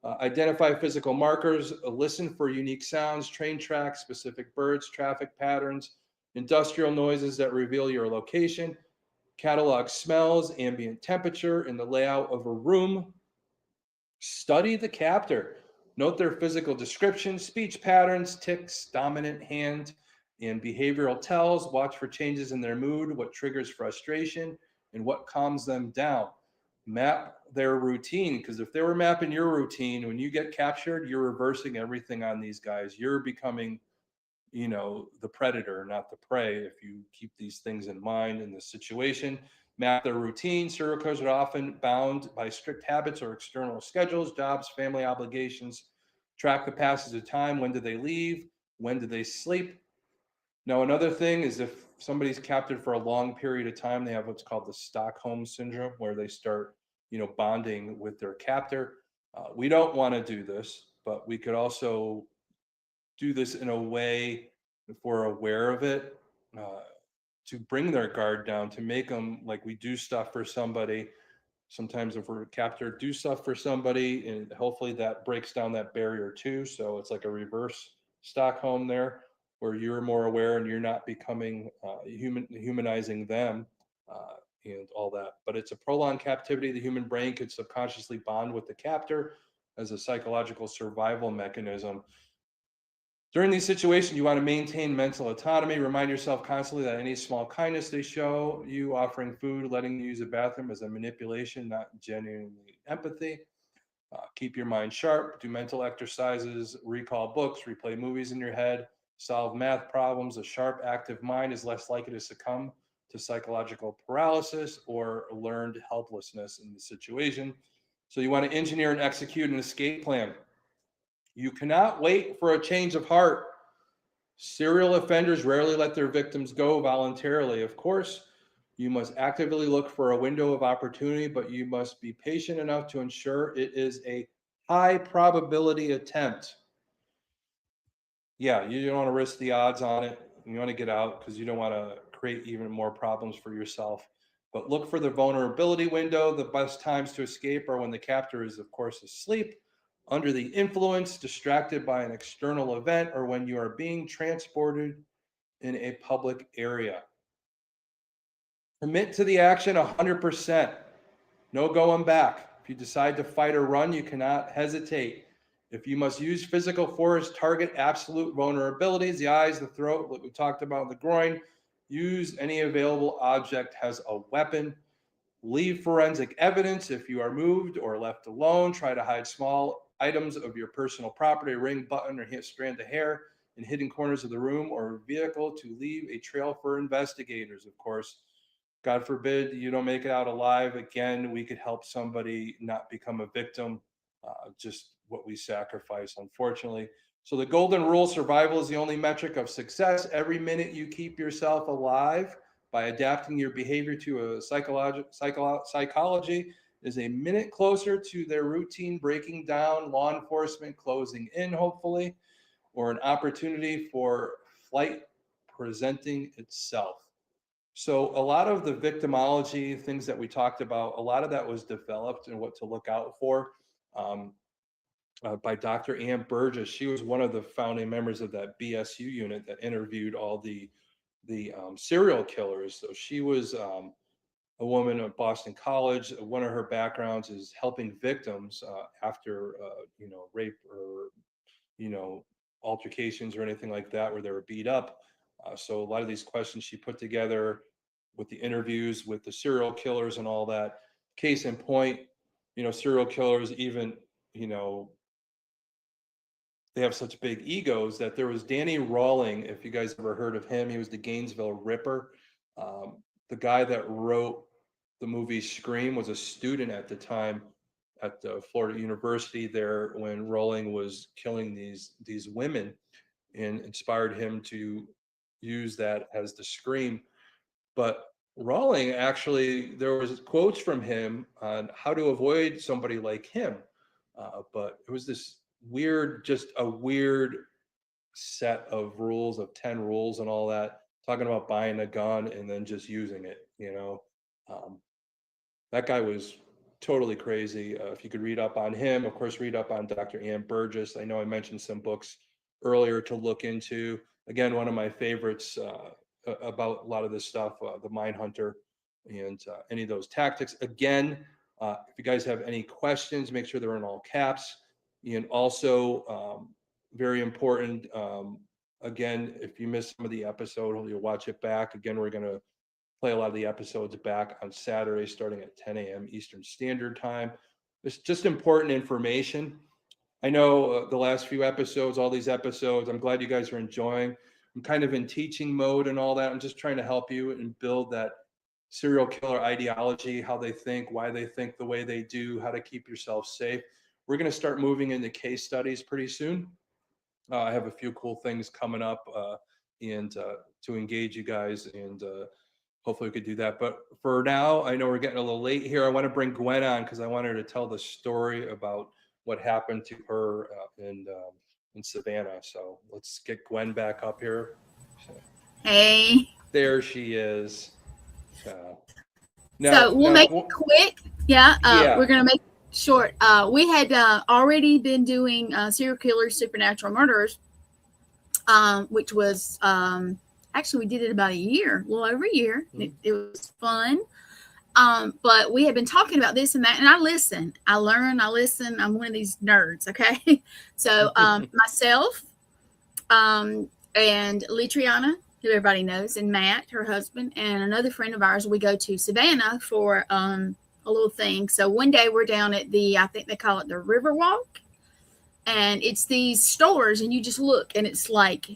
Identify physical markers, listen for unique sounds, train tracks, specific birds, traffic patterns, industrial noises that reveal your location. Catalog smells, ambient temperature, and the layout of a room. Study the captor. Note their physical description, speech patterns, tics, dominant hand, and behavioral tells. Watch for changes in their mood, what triggers frustration, and what calms them down. Map their routine, because if they were mapping your routine, when you get captured, you're reversing everything on these guys. You're becoming, the predator, not the prey, if you keep these things in mind in the situation. Map their routine. Serial killers are often bound by strict habits or external schedules, jobs, family obligations. Track the passage of time. When do they leave? When do they sleep? Now, another thing is if somebody's captured for a long period of time, they have what's called the Stockholm syndrome, where they start, bonding with their captor. We don't want to do this, but we could also do this in a way, if we're aware of it, to bring their guard down, to make them, like, we do stuff for somebody. Sometimes if we're captured, do stuff for somebody, and hopefully that breaks down that barrier too. So it's like a reverse Stockholm there, where you're more aware and you're not becoming humanizing them and all that. But it's a prolonged captivity. The human brain could subconsciously bond with the captor as a psychological survival mechanism. During these situations, you want to maintain mental autonomy. Remind yourself constantly that any small kindness they show you, offering food, letting you use a bathroom, is a manipulation, not genuinely empathy. Keep your mind sharp. Do mental exercises. Recall books. Replay movies in your head. Solve math problems. A sharp, active mind is less likely to succumb to psychological paralysis or learned helplessness in the situation. So you want to engineer and execute an escape plan. You cannot wait for a change of heart. Serial offenders rarely let their victims go voluntarily. Of course, you must actively look for a window of opportunity, but you must be patient enough to ensure it is a high probability attempt. Yeah, you don't want to risk the odds on it. You want to get out because you don't want to create even more problems for yourself. But look for the vulnerability window. The best times to escape are when the captor is, of course, asleep, under the influence, distracted by an external event, or when you are being transported in a public area. Commit to the action 100%. No going back. If you decide to fight or run, you cannot hesitate. If you must use physical force, target absolute vulnerabilities, the eyes, the throat, what we talked about, the groin. Use any available object as a weapon. Leave forensic evidence if you are moved or left alone. Try to hide small items of your personal property, ring, button, or strand of hair in hidden corners of the room or vehicle to leave a trail for investigators, of course. God forbid you don't make it out alive. Again, we could help somebody not become a victim, just what we sacrifice, unfortunately. So the golden rule, survival is the only metric of success. Every minute you keep yourself alive by adapting your behavior to a psychology is a minute closer to their routine breaking down, law enforcement closing in, hopefully, or an opportunity for flight presenting itself. So a lot of the victimology things that we talked about, a lot of that was developed and what to look out for by Dr. Ann Burgess. She was one of the founding members of that BSU unit that interviewed all the serial killers. So she was a woman at Boston College. One of her backgrounds is helping victims after rape or altercations or anything like that where they were beat up. So a lot of these questions she put together with the interviews with the serial killers and all that. Case in point, serial killers even, they have such big egos that there was Danny Rawling, if you guys ever heard of him. He was the Gainesville Ripper. The guy that wrote the movie Scream was a student at the time at the Florida University there when Rawling was killing these women, and inspired him to use that as the scream. But Rawling, actually, there was quotes from him on how to avoid somebody like him. But it was this just a weird set of rules of 10 rules and all that, talking about buying a gun and then just using it, that guy was totally crazy. If you could read up on him, of course, read up on Dr. Ann Burgess. I know I mentioned some books earlier to look into. Again, one of my favorites about a lot of this stuff, the Mindhunter and any of those tactics. Again, if you guys have any questions, make sure they're in all caps. And also, very important, again, if you missed some of the episode, you'll watch it back. Again, we're going to play a lot of the episodes back on Saturday starting at 10 a.m. Eastern Standard Time. It's just important information. I know the last few episodes, all these episodes, I'm glad you guys are enjoying. I'm kind of in teaching mode and all that. I'm just trying to help you and build that serial killer ideology, how they think, why they think the way they do, how to keep yourself safe. We're going to start moving into case studies pretty soon. I have a few cool things coming up and to engage you guys, and hopefully we could do that. But for now, I know we're getting a little late here. I want to bring Gwen on because I want her to tell the story about what happened to her in Savannah. So let's get Gwen back up here. Hey. There she is. So we'll make it quick. Yeah. We're going to make it short. We had already been doing serial killers, supernatural murderers, which was actually we did it about a little over a year. Mm-hmm. It was fun. But we had been talking about this and that, and I listen, I learn, I listen. I'm one of these nerds. Okay. So, myself, and Litriana, who everybody knows, and Matt, her husband, and another friend of ours, we go to Savannah for, a little thing. So one day we're down at I think they call it the Riverwalk, and it's these stores, and you just look, and it's like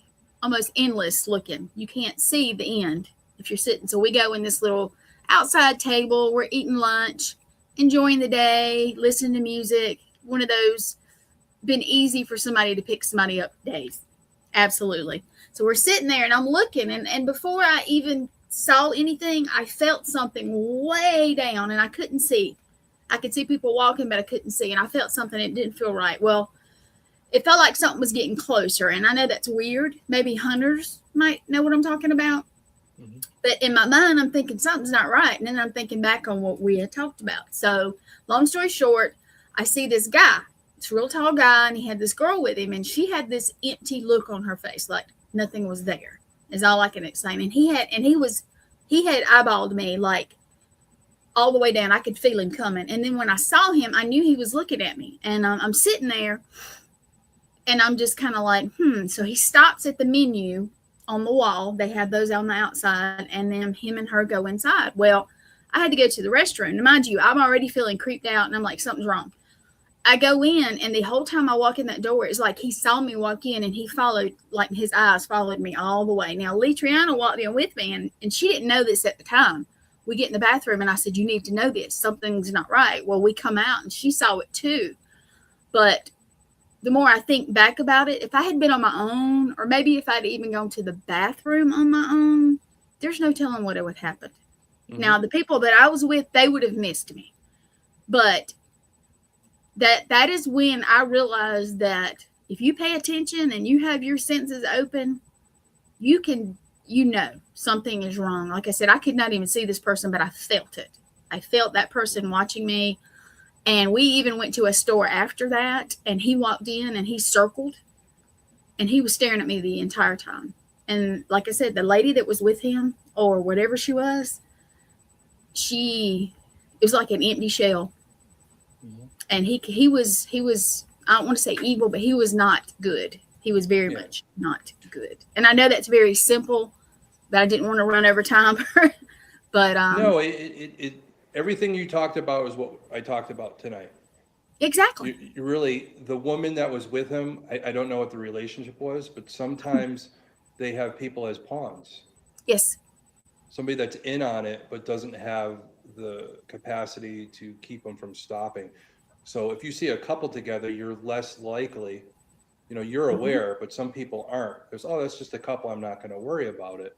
almost endless looking. You can't see the end if you're sitting. So we go in this little outside table, we're eating lunch, enjoying the day, listening to music. One of those been easy for somebody to pick somebody up days. Absolutely. So we're sitting there and I'm looking, and before I even saw anything, I felt something way down and I couldn't see. I could see people walking, but I couldn't see. And I felt something. It didn't feel right. Well, it felt like something was getting closer. And I know that's weird. Maybe hunters might know what I'm talking about. Mm-hmm. But in my mind, I'm thinking something's not right. And then I'm thinking back on what we had talked about. So long story short, I see this guy, this real tall guy, and he had this girl with him, and she had this empty look on her face, like nothing was there, is all I can explain. And he had eyeballed me like all the way down. I could feel him coming. And then when I saw him, I knew he was looking at me. And I'm sitting there, and I'm just kind of like, So he stops at the menu on the wall. They have those on the outside, and then him and her go inside. Well, I had to go to the restroom. Now, mind you, I'm already feeling creeped out, and I'm like, something's wrong. I go in, and the whole time I walk in that door, it's like he saw me walk in, and he followed, like his eyes followed me all the way. Now, Litriana walked in with me, and she didn't know this at the time. We get in the bathroom, and I said, you need to know this. Something's not right. Well, we come out, and she saw it too. But the more I think back about it, if I had been on my own, or maybe if I'd even gone to the bathroom on my own, there's no telling what would happen. Mm-hmm. Now, the people that I was with, they would have missed me. But that is when I realized that if you pay attention and you have your senses open, you know something is wrong. Like I said, I could not even see this person, but I felt it. I felt that person watching me. And we even went to a store after that, and he walked in and he circled, and he was staring at me the entire time. And like I said, the lady that was with him, or whatever she was, it was like an empty shell. Mm-hmm. And he was, I don't want to say evil, but he was not good. He was very much not good. And I know that's very simple, but I didn't want to run over time. But no, everything you talked about is what I talked about tonight. Exactly. You really, the woman that was with him, I don't know what the relationship was, but sometimes they have people as pawns. Yes. Somebody that's in on it, but doesn't have the capacity to keep them from stopping. So if you see a couple together, you're less likely, you're aware, but some people aren't. There's, that's just a couple, I'm not going to worry about it.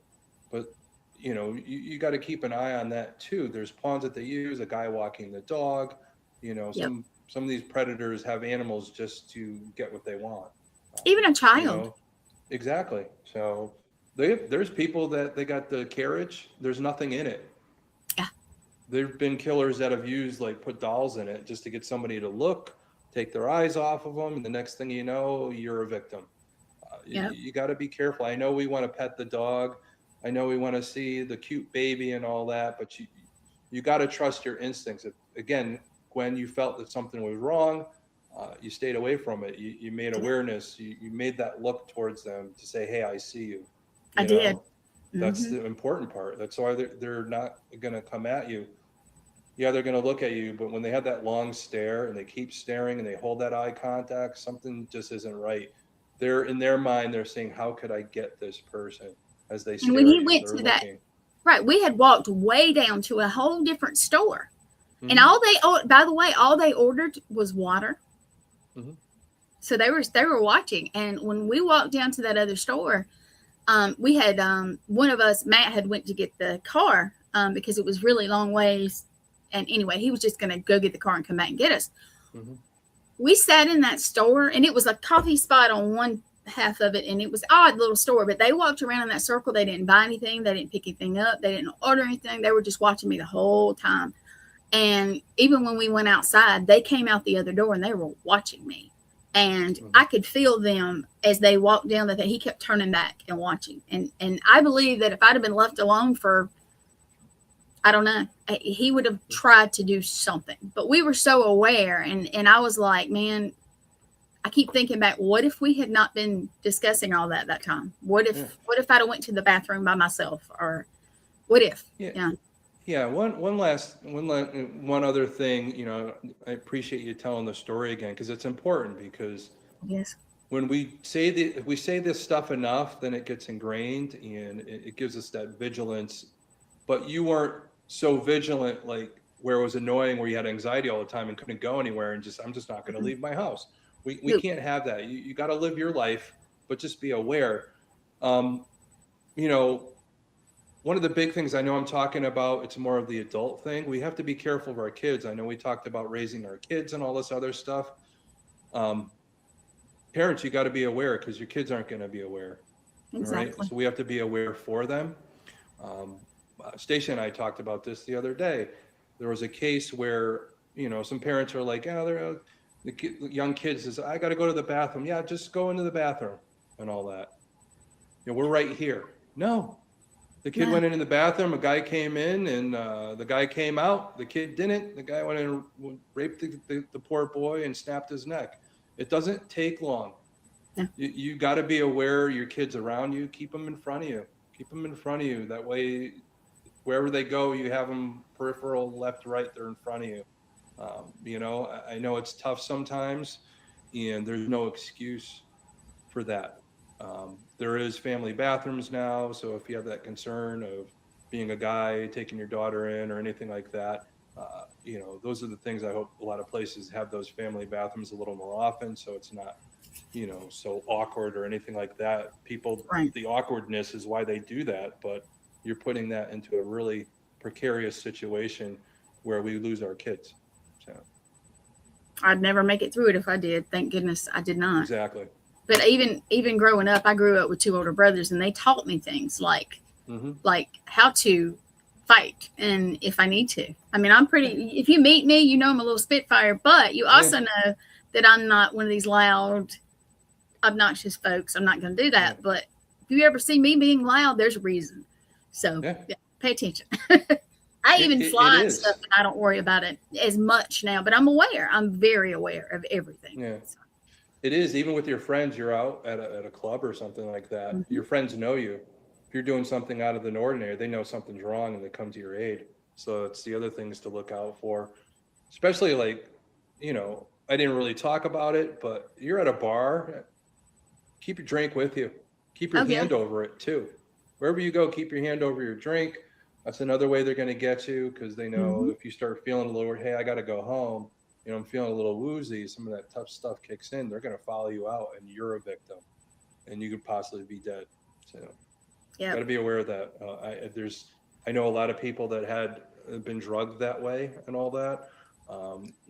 But you got to keep an eye on that too. There's pawns that they use, a guy walking the dog, some of these predators have animals just to get what they want. Even a child. Exactly. So there's people that they got the carriage, there's nothing in it. Yeah. There've been killers that have used, put dolls in it just to get somebody to look, take their eyes off of them, and the next thing you know, you're a victim. You got to be careful. I know we want to pet the dog. I know we want to see the cute baby and all that, but you got to trust your instincts. Again, when you felt that something was wrong, you stayed away from it. You made awareness. You made that look towards them to say, hey, I see you. I did. That's the important part. That's why they're not going to come at you. Yeah, they're going to look at you, but when they have that long stare and they keep staring and they hold that eye contact, something just isn't right. They're in their mind, they're saying, how could I get this person? As they stare. And when he went to that, right, we had walked way down to a whole different store. Mm-hmm. And by the way, all they ordered was water. Mm-hmm. So they were watching. And when we walked down to that other store, we had one of us, Matt, had went to get the car because it was really long ways. And anyway, he was just going to go get the car and come back and get us. Mm-hmm. We sat in that store, and it was a coffee spot on one half of it, and it was an odd little store, but they walked around in that circle. They didn't buy anything. They didn't pick anything up. They didn't order anything. They were just watching me the whole time. And even when we went outside, they came out the other door and they were watching me. And I could feel them as they walked down that he kept turning back and watching. And I believe that if I'd have been left alone for, I don't know, he would have tried to do something. But we were so aware, and I was like, man, I keep thinking back, what if we had not been discussing all that time? What if I'd have went to the bathroom by myself, or what if? Yeah. One other thing, I appreciate you telling the story again, because it's important, because when if we say this stuff enough, then it gets ingrained and it gives us that vigilance. But you weren't so vigilant, where it was annoying, where you had anxiety all the time and couldn't go anywhere, and I'm just not going to leave my house. We can't have that. You got to live your life, but just be aware. One of the big things, I know I'm talking about, it's more of the adult thing. We have to be careful of our kids. I know we talked about raising our kids and all this other stuff. Parents, you got to be aware, because your kids aren't going to be aware. Exactly. All right? So we have to be aware for them. Stacia and I talked about this the other day. There was a case where, some parents are like, yeah, the young kids says, I got to go to the bathroom. Yeah, just go into the bathroom and all that. We're right here. No, the kid went in the bathroom. A guy came in, and the guy came out. The kid didn't. The guy went in and raped the poor boy and snapped his neck. It doesn't take long. Yeah. You got to be aware your kids around you. Keep them in front of you. Keep them in front of you. That way, wherever they go, you have them peripheral, left, right. They're in front of you. I know it's tough sometimes, and there's no excuse for that. There is family bathrooms now, so if you have that concern of being a guy taking your daughter in or anything like that, those are the things I hope a lot of places have those family bathrooms a little more often, so it's not, so awkward or anything like that. People, right. The awkwardness is why they do that, but you're putting that into a really precarious situation where we lose our kids. So I'd never make it through it if I did. Thank goodness I did not. Exactly. But even growing up, I grew up with 2 older brothers, and they taught me things like how to fight, and if I need to. I mean, I'm pretty. If you meet me, I'm a little spitfire, but you also know that I'm not one of these loud, obnoxious folks. I'm not going to do that. Yeah. But if you ever see me being loud, there's a reason. So pay attention. I even fly and stuff, and I don't worry about it as much now. But I'm aware. I'm very aware of everything. Yeah. So. It is, even with your friends, you're out at a club or something like that. Mm-hmm. Your friends know you. If you're doing something out of the ordinary, they know something's wrong and they come to your aid. So it's the other things to look out for, especially I didn't really talk about it, but you're at a bar, keep your drink with you. Keep your hand over it too. Wherever you go, keep your hand over your drink. That's another way they're going to get you, because they know if you start feeling a little, hey, I got to go home. I'm feeling a little woozy, some of that tough stuff kicks in, they're going to follow you out and you're a victim and you could possibly be dead. So got to be aware of that. I know a lot of people that had been drugged that way and all that.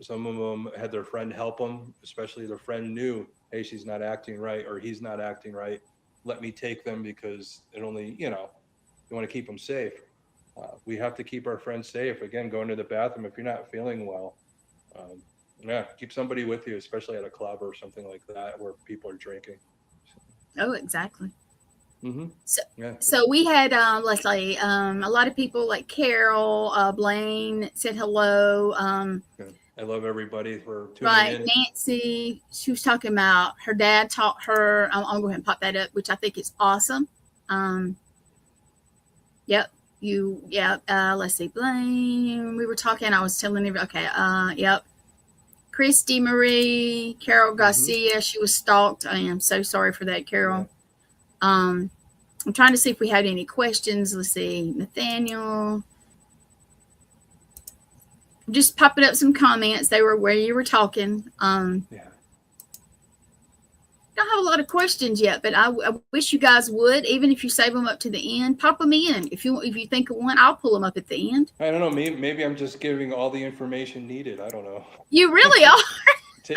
Some of them had their friend help them, especially their friend knew, hey, she's not acting right or he's not acting right. Let me take them, because it only, you want to keep them safe. We have to keep our friends safe. Again, going to the bathroom if you're not feeling well. Keep somebody with you, especially at a club or something like that where people are drinking. Oh, exactly. Mm-hmm. So we had, let's say, a lot of people like Carol, Blaine said hello. I love everybody for tuning in. Nancy, she was talking about her dad taught her. I'll go ahead and pop that up, which I think is awesome. Let's see, Blaine, we were talking, I was telling you, Christy Marie, Carol Garcia, she was stalked. I am so sorry for that, Carol. I'm trying to see if we had any questions. Let's see, Nathaniel. Just popping up some comments. They were where you were talking. Don't have a lot of questions yet, but I wish you guys would, even if you save them up to the end, pop them in. If you think of one, I'll pull them up at the end. I don't know. Maybe I'm just giving all the information needed. I don't know. You really are.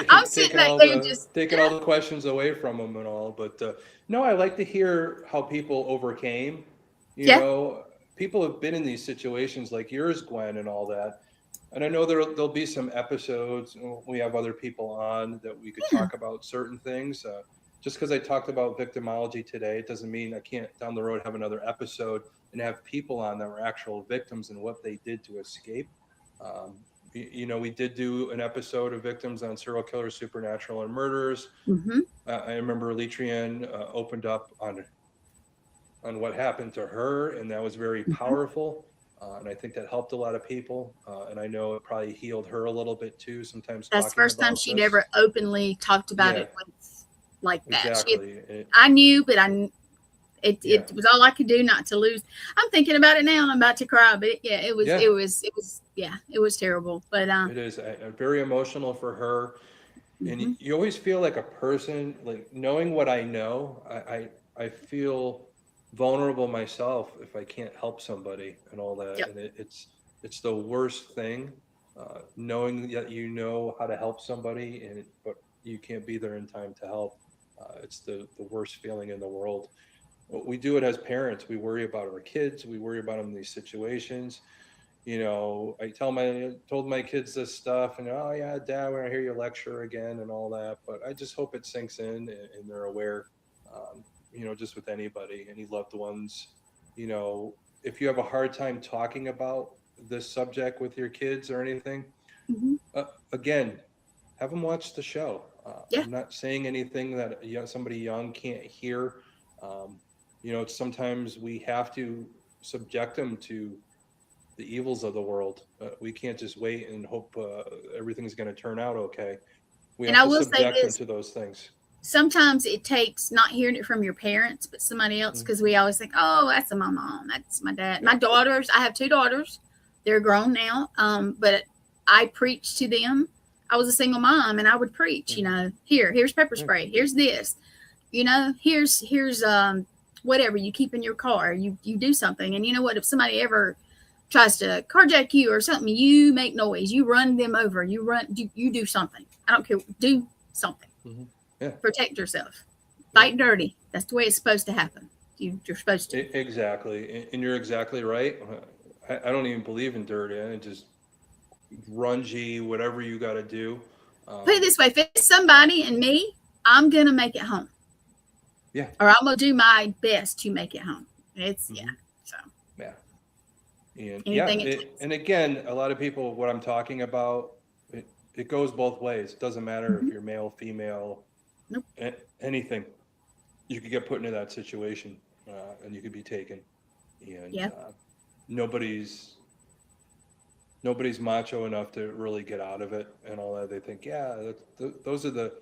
I'm sitting back there taking all the questions away from them and all. But no, I like to hear how people overcame. You know, people have been in these situations like yours, Gwen, and all that. And I know there'll be some episodes. We have other people on that we could talk about certain things. Just because I talked about victimology today, it doesn't mean I can't down the road have another episode and have people on that were actual victims and what they did to escape. We did do an episode of victims on serial killers, supernatural, and murderers. I remember Letrian opened up on what happened to her, and that was very powerful. And I think that helped a lot of people. And I know it probably healed her a little bit too. Sometimes that's the first time she'd ever openly talked about it like that. Exactly. I knew, but it was all I could do not to lose. I'm thinking about it now and I'm about to cry, but it was terrible. But it is very emotional for her. And you always feel like a person, like knowing what I know, I feel vulnerable myself if I can't help somebody and all that. And it's the worst thing, knowing that you know how to help somebody but you can't be there in time to help. It's the worst feeling in the world. we do it as parents. We worry about our kids. We worry about them in these situations. I told my kids this stuff, and oh yeah, Dad, when I hear you lecture again and all that, but I just hope it sinks in and they're aware. Just with anybody, any loved ones, if you have a hard time talking about this subject with your kids or anything, again, have them watch the show. I'm not saying anything that somebody young can't hear. Sometimes we have to subject them to the evils of the world. We can't just wait and hope everything's going to turn out okay. We have to subject them to those things. Sometimes it takes not hearing it from your parents, but somebody else, because we always think, oh, that's my mom, that's my dad. Yeah. My daughters, I have 2 daughters. They're grown now, but I preach to them. I was a single mom, and I would preach, here's pepper spray, here's this, here's whatever you keep in your car, you do something. And you know what, if somebody ever tries to carjack you or something, you make noise, you run them over, you do something. I don't care, do something. Yeah. Protect yourself. Fight dirty. That's the way it's supposed to happen. You're supposed to. Exactly. And you're exactly right. I don't even believe in dirty. I just grungy, whatever you got to do. Put it this way, if it's somebody and me, I'm going to make it home. Yeah. Or I'm going to do my best to make it home. It's, so. Yeah. And again, a lot of people, what I'm talking about, it goes both ways. It doesn't matter if you're male, female, anything. You could get put into that situation and you could be taken. And nobody's macho enough to really get out of it and all that. They think, those are the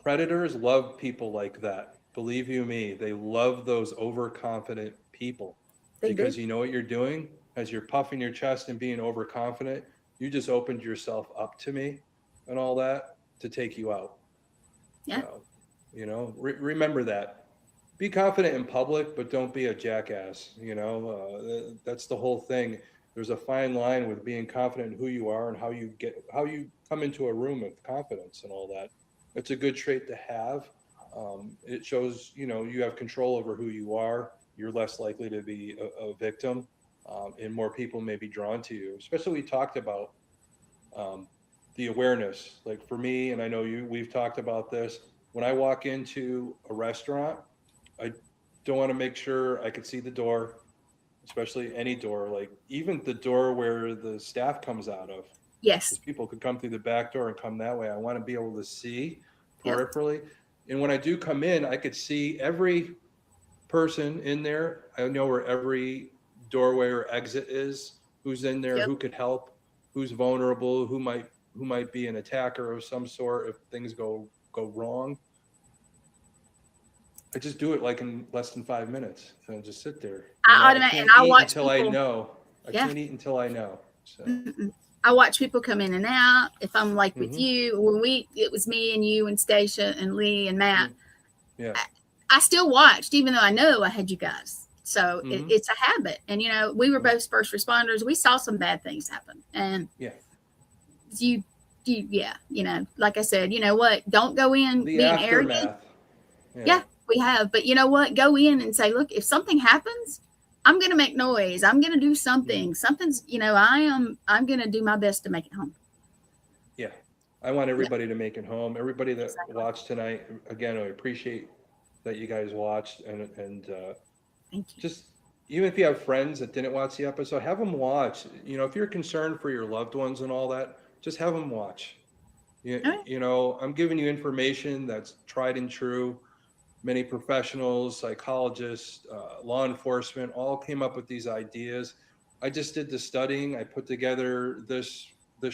predators. Love people like that. Believe you me, they love those overconfident people because you know what you're doing as you're puffing your chest and being overconfident. You just opened yourself up to me and all that to take you out. Yeah. Remember that. Be confident in public, but don't be a jackass. That's the whole thing. There's a fine line with being confident in who you are and how you come into a room with confidence and all that. It's a good trait to have. It shows, you have control over who you are. You're less likely to be a victim, and more people may be drawn to you. Especially we talked about the awareness. Like for me, and I know we've talked about this. When I walk into a restaurant, I don't want to make sure I could see the door, especially any door, like even the door where the staff comes out of. Yes. Because people could come through the back door and come that way. I want to be able to see peripherally. Yep. And when I do come in, I could see every person in there. I know where every doorway or exit is, who's in there, who could help, who's vulnerable, who might be an attacker of some sort if things go wrong. I just do it like in less than 5 minutes. And I just sit there. I watch until people. I know. I can't eat until I know. So. I watch people come in and out. If I'm like with you, it was me and you and Stacia and Lee and Matt. Yeah. I still watched, even though I know I had you guys. So it's a habit. And, we were both first responders. We saw some bad things happen. And like I said, you know what? Don't go in being arrogant. Yeah, we have. But you know what? Go in and say, look, if something happens, I'm going to make noise. I'm going to do something. Something's, I'm going to do my best to make it home. Yeah. I want everybody to make it home. Everybody that watched tonight, again, I appreciate that you guys watched and thank you. Just even if you have friends that didn't watch the episode, have them watch. If you're concerned for your loved ones and all that, just have them watch. I'm giving you information that's tried and true. Many professionals, psychologists, law enforcement, all came up with these ideas. I just did the studying. I put together this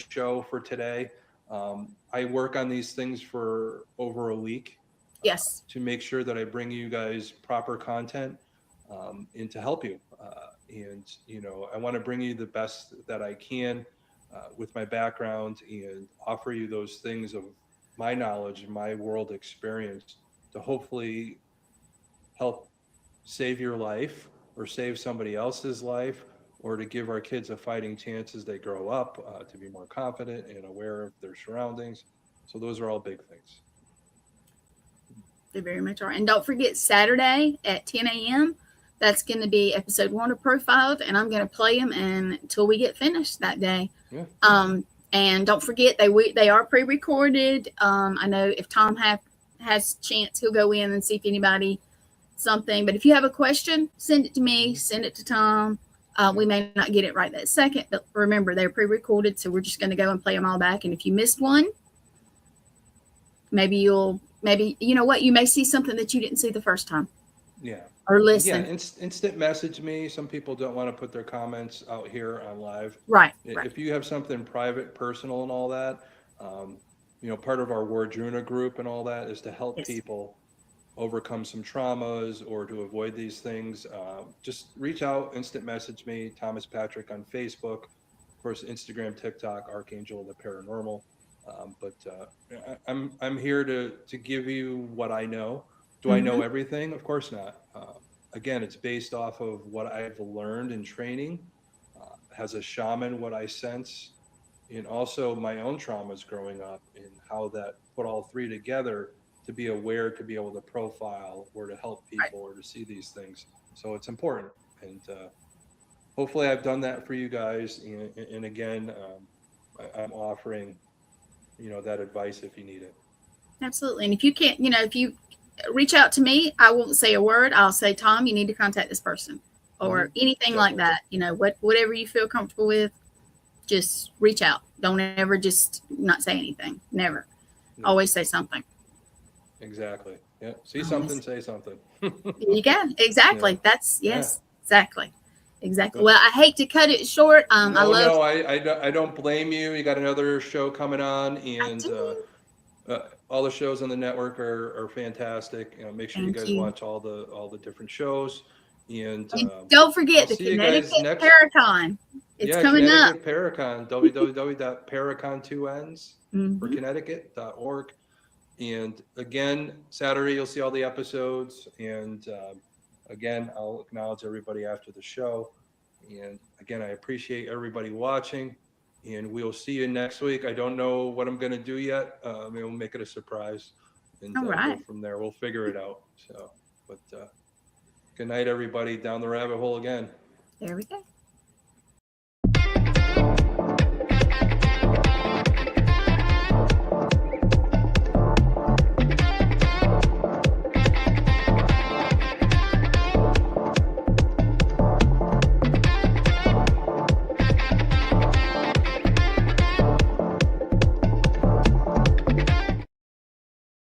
show for today. I work on these things for over a week. Yes. To make sure that I bring you guys proper content and to help you. I want to bring you the best that I can with my background and offer you those things of my knowledge and my world experience to hopefully help save your life or save somebody else's life, or to give our kids a fighting chance as they grow up, to be more confident and aware of their surroundings. So those are all big things. They very much are. And don't forget Saturday at 10 a.m. That's going to be episode 1 of Profiled, and I'm going to play them until we get finished that day. Yeah. And don't forget they are pre-recorded. I know if Tom has chance, he'll go in and see if anybody something. But if you have a question, send it to me, send it to Tom. We may not get it right that second, but remember they're pre-recorded, so we're just going to go and play them all back. And if you missed one, maybe you know what, you may see something that you didn't see the first time. Yeah. Or listen. Yeah, instant message me. Some people don't want to put their comments out here on live. Right. If you have something private, personal, and all that, part of our Wardruna group and all that is to help people overcome some traumas or to avoid these things. Just reach out, instant message me, Thomas Patrick on Facebook, of course, Instagram, TikTok, Archangel of the Paranormal. I'm here to give you what I know. Do I know everything? Of course not. Again, it's based off of what I've learned in training. As a shaman, what I sense, and also my own traumas growing up, and how that put all three together to be aware, to be able to profile or to help people or to see these things. So it's important. And hopefully I've done that for you guys. And again, I'm offering, that advice if you need it. Absolutely. And if you can't, if you reach out to me, I won't say a word. I'll say, Tom, you need to contact this person or anything like that. Whatever you feel comfortable with, just reach out. Don't ever just not say anything. Never. Always say something. Exactly. Yeah. See something, say something. There you go. Exactly. That's exactly. Exactly. Well, I hate to cut it short. I don't blame you. You got another show coming on, and all the shows on the network are fantastic. Make sure you guys watch all the different shows, and don't forget the Connecticut Paracon. It's coming up. Paracon, www.paracon2ns for Connecticut.org. And again, Saturday you'll see all the episodes. And again, I'll acknowledge everybody after the show. And again, I appreciate everybody watching. And we'll see you next week. I don't know what I'm going to do yet. We'll make it a surprise. And go from there. We'll figure it out. So, but good night, everybody. Down the rabbit hole again. There we go.